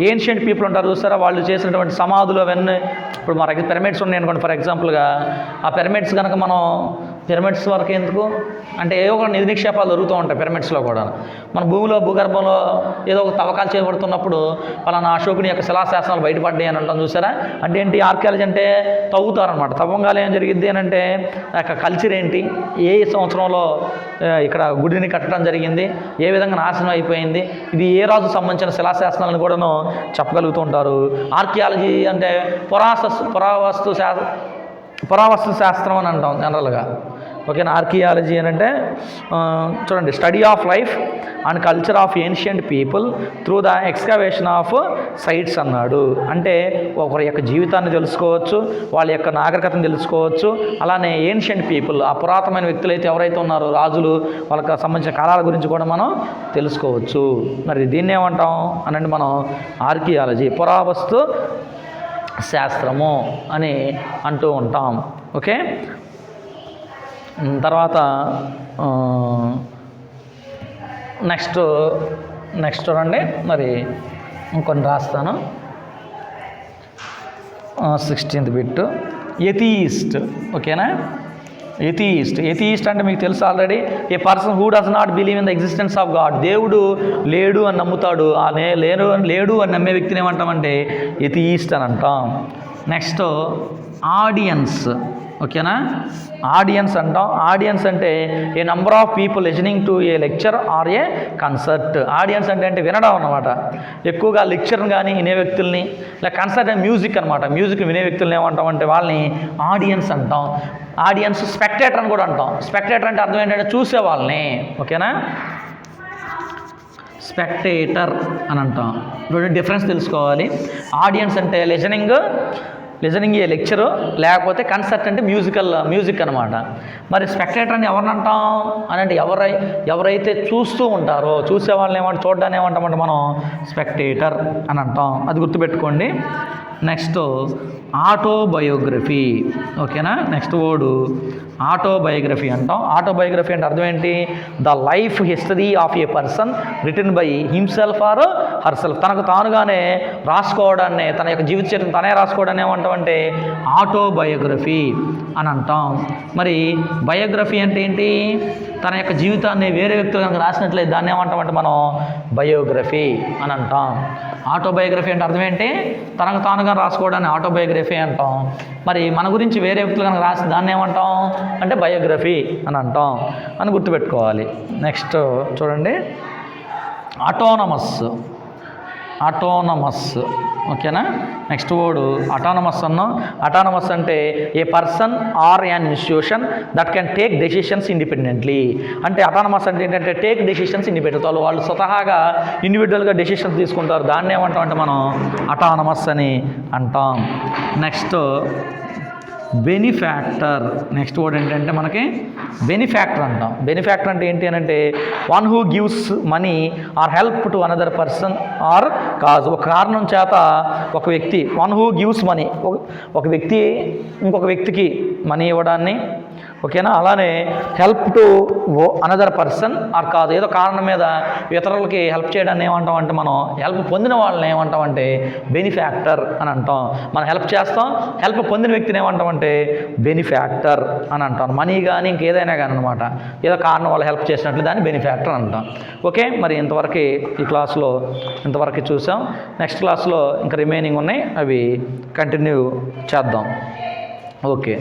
[SPEAKER 1] ఏన్షియంట్ పీపుల్ ఉంటారు చూస్తారా, వాళ్ళు చేసినటువంటి సమాధులు అవన్నీ. ఇప్పుడు మన దగ్గర పిరమిడ్స్ ఉన్నాయి అనుకోండి, ఫర్ ఎగ్జాంపుల్గా ఆ పిరమిడ్స్ కనుక మనం పిరమిడ్స్ వరకు ఎందుకు అంటే ఏవో ఒక నిధి నిక్షేపాలు దొరుకుతూ ఉంటాయి పిరమిడ్స్లో కూడా. మన భూగర్భంలో ఏదో ఒక తవ్వకాలు చేయబడుతున్నప్పుడు పలానా అశోకుని యొక్క శిలాశాసనాలు బయటపడ్డాయి అని అంటాం చూసారా. అంటే ఏంటి? ఆర్కియాలజీ అంటే తవ్వుతారనమాట. తవ్వంగానే ఏం జరిగిద్ది అని అంటే యొక్క కల్చర్ ఏంటి, ఏ సంవత్సరంలో ఇక్కడ గుడిని కట్టడం జరిగింది, ఏ విధంగా నాశనం అయిపోయింది, ఇది ఏ రాజు సంబంధించిన శిలాశాసనాలను కూడాను చెప్పగలుగుతూ ఉంటారు. ఆర్కియాలజీ అంటే పురావస్తు శాస్త్రం అని అంటాం జనరల్గా. ఓకేనా? ఆర్కియాలజీ అని అంటే చూడండి, study of life and culture of ancient people through the excavation of sites అన్నాడు. అంటే ఒకరి యొక్క జీవితాన్ని తెలుసుకోవచ్చు, వాళ్ళ యొక్క నాగరికతను తెలుసుకోవచ్చు, అలానే ఏన్షియంట్ పీపుల్, ఆ పురాతనమైన వ్యక్తులు అయితే ఎవరైతే ఉన్నారో రాజులు, వాళ్ళకి సంబంధించిన కాలాల గురించి కూడా మనం తెలుసుకోవచ్చు. మరి దీన్ని ఏమంటాం అనంటే మనం ఆర్కియాలజీ, పురావస్తు శాస్త్రము అని అంటూ ఉంటాం. ఓకే, తర్వాత నెక్స్ట్ చూడండి, మరి ఇంకొన్ని రాస్తాను. 16th bit ఎథీయిస్ట్. ఓకేనా? ఎథీయిస్ట్ అంటే మీకు తెలుసు already, A person who does not believe in the existence of God. దేవుడు లేడు అని నమ్ముతాడు, లేడు అని నమ్మే వ్యక్తిని ఏమంటామంటే ఎథీయిస్ట్ అని అంటాం. Next audience. ఓకేనా? ఆడియన్స్ అంటాం. ఆడియన్స్ అంటే a number of people listening to a lecture or a concert. Audience అంటే వినడం అన్నమాట. ఎక్కువగా లెక్చర్ని కానీ వినే వ్యక్తుల్ని, లేదా కన్సర్ట్ అంటే మ్యూజిక్ అనమాట. మ్యూజిక్ వినే వ్యక్తుల్ని ఏమంటామంటే వాళ్ళని ఆడియన్స్ అంటాం. ఆడియన్స్ స్పెక్టేటర్ అని కూడా అంటాం. స్పెక్టేటర్ అంటే అర్థం ఏంటంటే చూసే వాళ్ళని. ఓకేనా? స్పెక్టేటర్ అని అంటాం. డిఫరెన్స్ తెలుసుకోవాలి. ఆడియన్స్ అంటే లిజనింగ్ ఏ లెక్చరు, లేకపోతే కన్సర్ట్ అంటే మ్యూజిక్ అనమాట. మరి స్పెక్టేటర్ అని ఎవరిని అంటాం అని అంటే ఎవరైతే చూస్తూ ఉంటారో, చూసే వాళ్ళని ఏమంటే చూడడాన్ని ఏమంటామంటే మనం స్పెక్టేటర్ అని అంటాం. అది గుర్తుపెట్టుకోండి. Next autobiography. ఓకేనా? నెక్స్ట్ వర్డ్ ఆటోబయోగ్రఫీ అంటాం. ఆటోబయోగ్రఫీ అంటే అర్థం ఏంటి? The life history of A person written by himself are herself. తనకు తానుగానే రాసుకోవడాన్ని, తన యొక్క జీవిత చరిత్రను తనే రాసుకోవడాన్ని ఏమంటామంటే ఆటోబయోగ్రఫీ అని అంటాం. మరి బయోగ్రఫీ అంటే ఏంటి? తన యొక్క జీవితాన్ని వేరే వ్యక్తులు కనుక రాసినట్లయితే దాన్ని ఏమంటామంటే మనం బయోగ్రఫీ అని అంటాం. ఆటోబయోగ్రఫీ అంటే అర్థం ఏంటి? తనకు తానుగా రాసుకోవడాన్ని ఆటోబయోగ్రఫీ అంటాం. మరి మన గురించి వేరే వ్యక్తులు కనుక రాసి దాన్ని ఏమంటాం అంటే బయోగ్రఫీ అని అంటాం అని గుర్తుపెట్టుకోవాలి. నెక్స్ట్ చూడండి, అటానమస్. ఓకేనా. నెక్స్ట్ వర్డ్ అటానమస్ అన్నాం. అటానమస్ అంటే a person or an institution that can take decisions independently. అంటే అటానమస్ అంటే ఏంటంటే టేక్ డెసిషన్స్ ఇండిపెండెంట్, వాళ్ళు స్వతహాగా ఇండివిజువల్గా డెసిషన్స్ తీసుకుంటారు. దాన్ని ఏమంటాం అంటే మనం అటానమస్ అని అంటాం. Next benefactor. నెక్స్ట్ వర్డ్ ఏంటంటే మనకి బెనిఫాక్టర్ అంటాం. బెనిఫాక్టర్ అంటే ఏంటి అని అంటే one who gives money are help to another person are cause. ఒక కారణం చేత ఒక వ్యక్తి, వన్ హూ గివ్స్ మనీ, ఒక వ్యక్తి ఇంకొక వ్యక్తికి మనీ ఇవ్వడాన్ని, ఓకేనా. అలానే help to another person are కాదు, ఏదో కారణం మీద ఇతరులకి హెల్ప్ చేయడాన్ని ఏమంటామంటే మనం హెల్ప్ పొందిన వాళ్ళని ఏమంటామంటే బెనిఫాక్టర్ అని అంటాం. మనం హెల్ప్ చేస్తాం, హెల్ప్ పొందిన వ్యక్తిని ఏమంటామంటే బెనిఫాక్టర్ అని అంటాం. మనీ కానీ ఇంకేదైనా కానీ అనమాట, ఏదో కారణం వాళ్ళు హెల్ప్ చేసినట్లు దాన్ని బెనిఫాక్టర్ అంటాం. ఓకే, మరి ఇంతవరకు ఈ క్లాస్లో ఇంతవరకు చూసాం. నెక్స్ట్ క్లాస్లో ఇంకా రిమైనింగ్ ఉన్నాయి, అవి కంటిన్యూ చేద్దాం. ఓకే.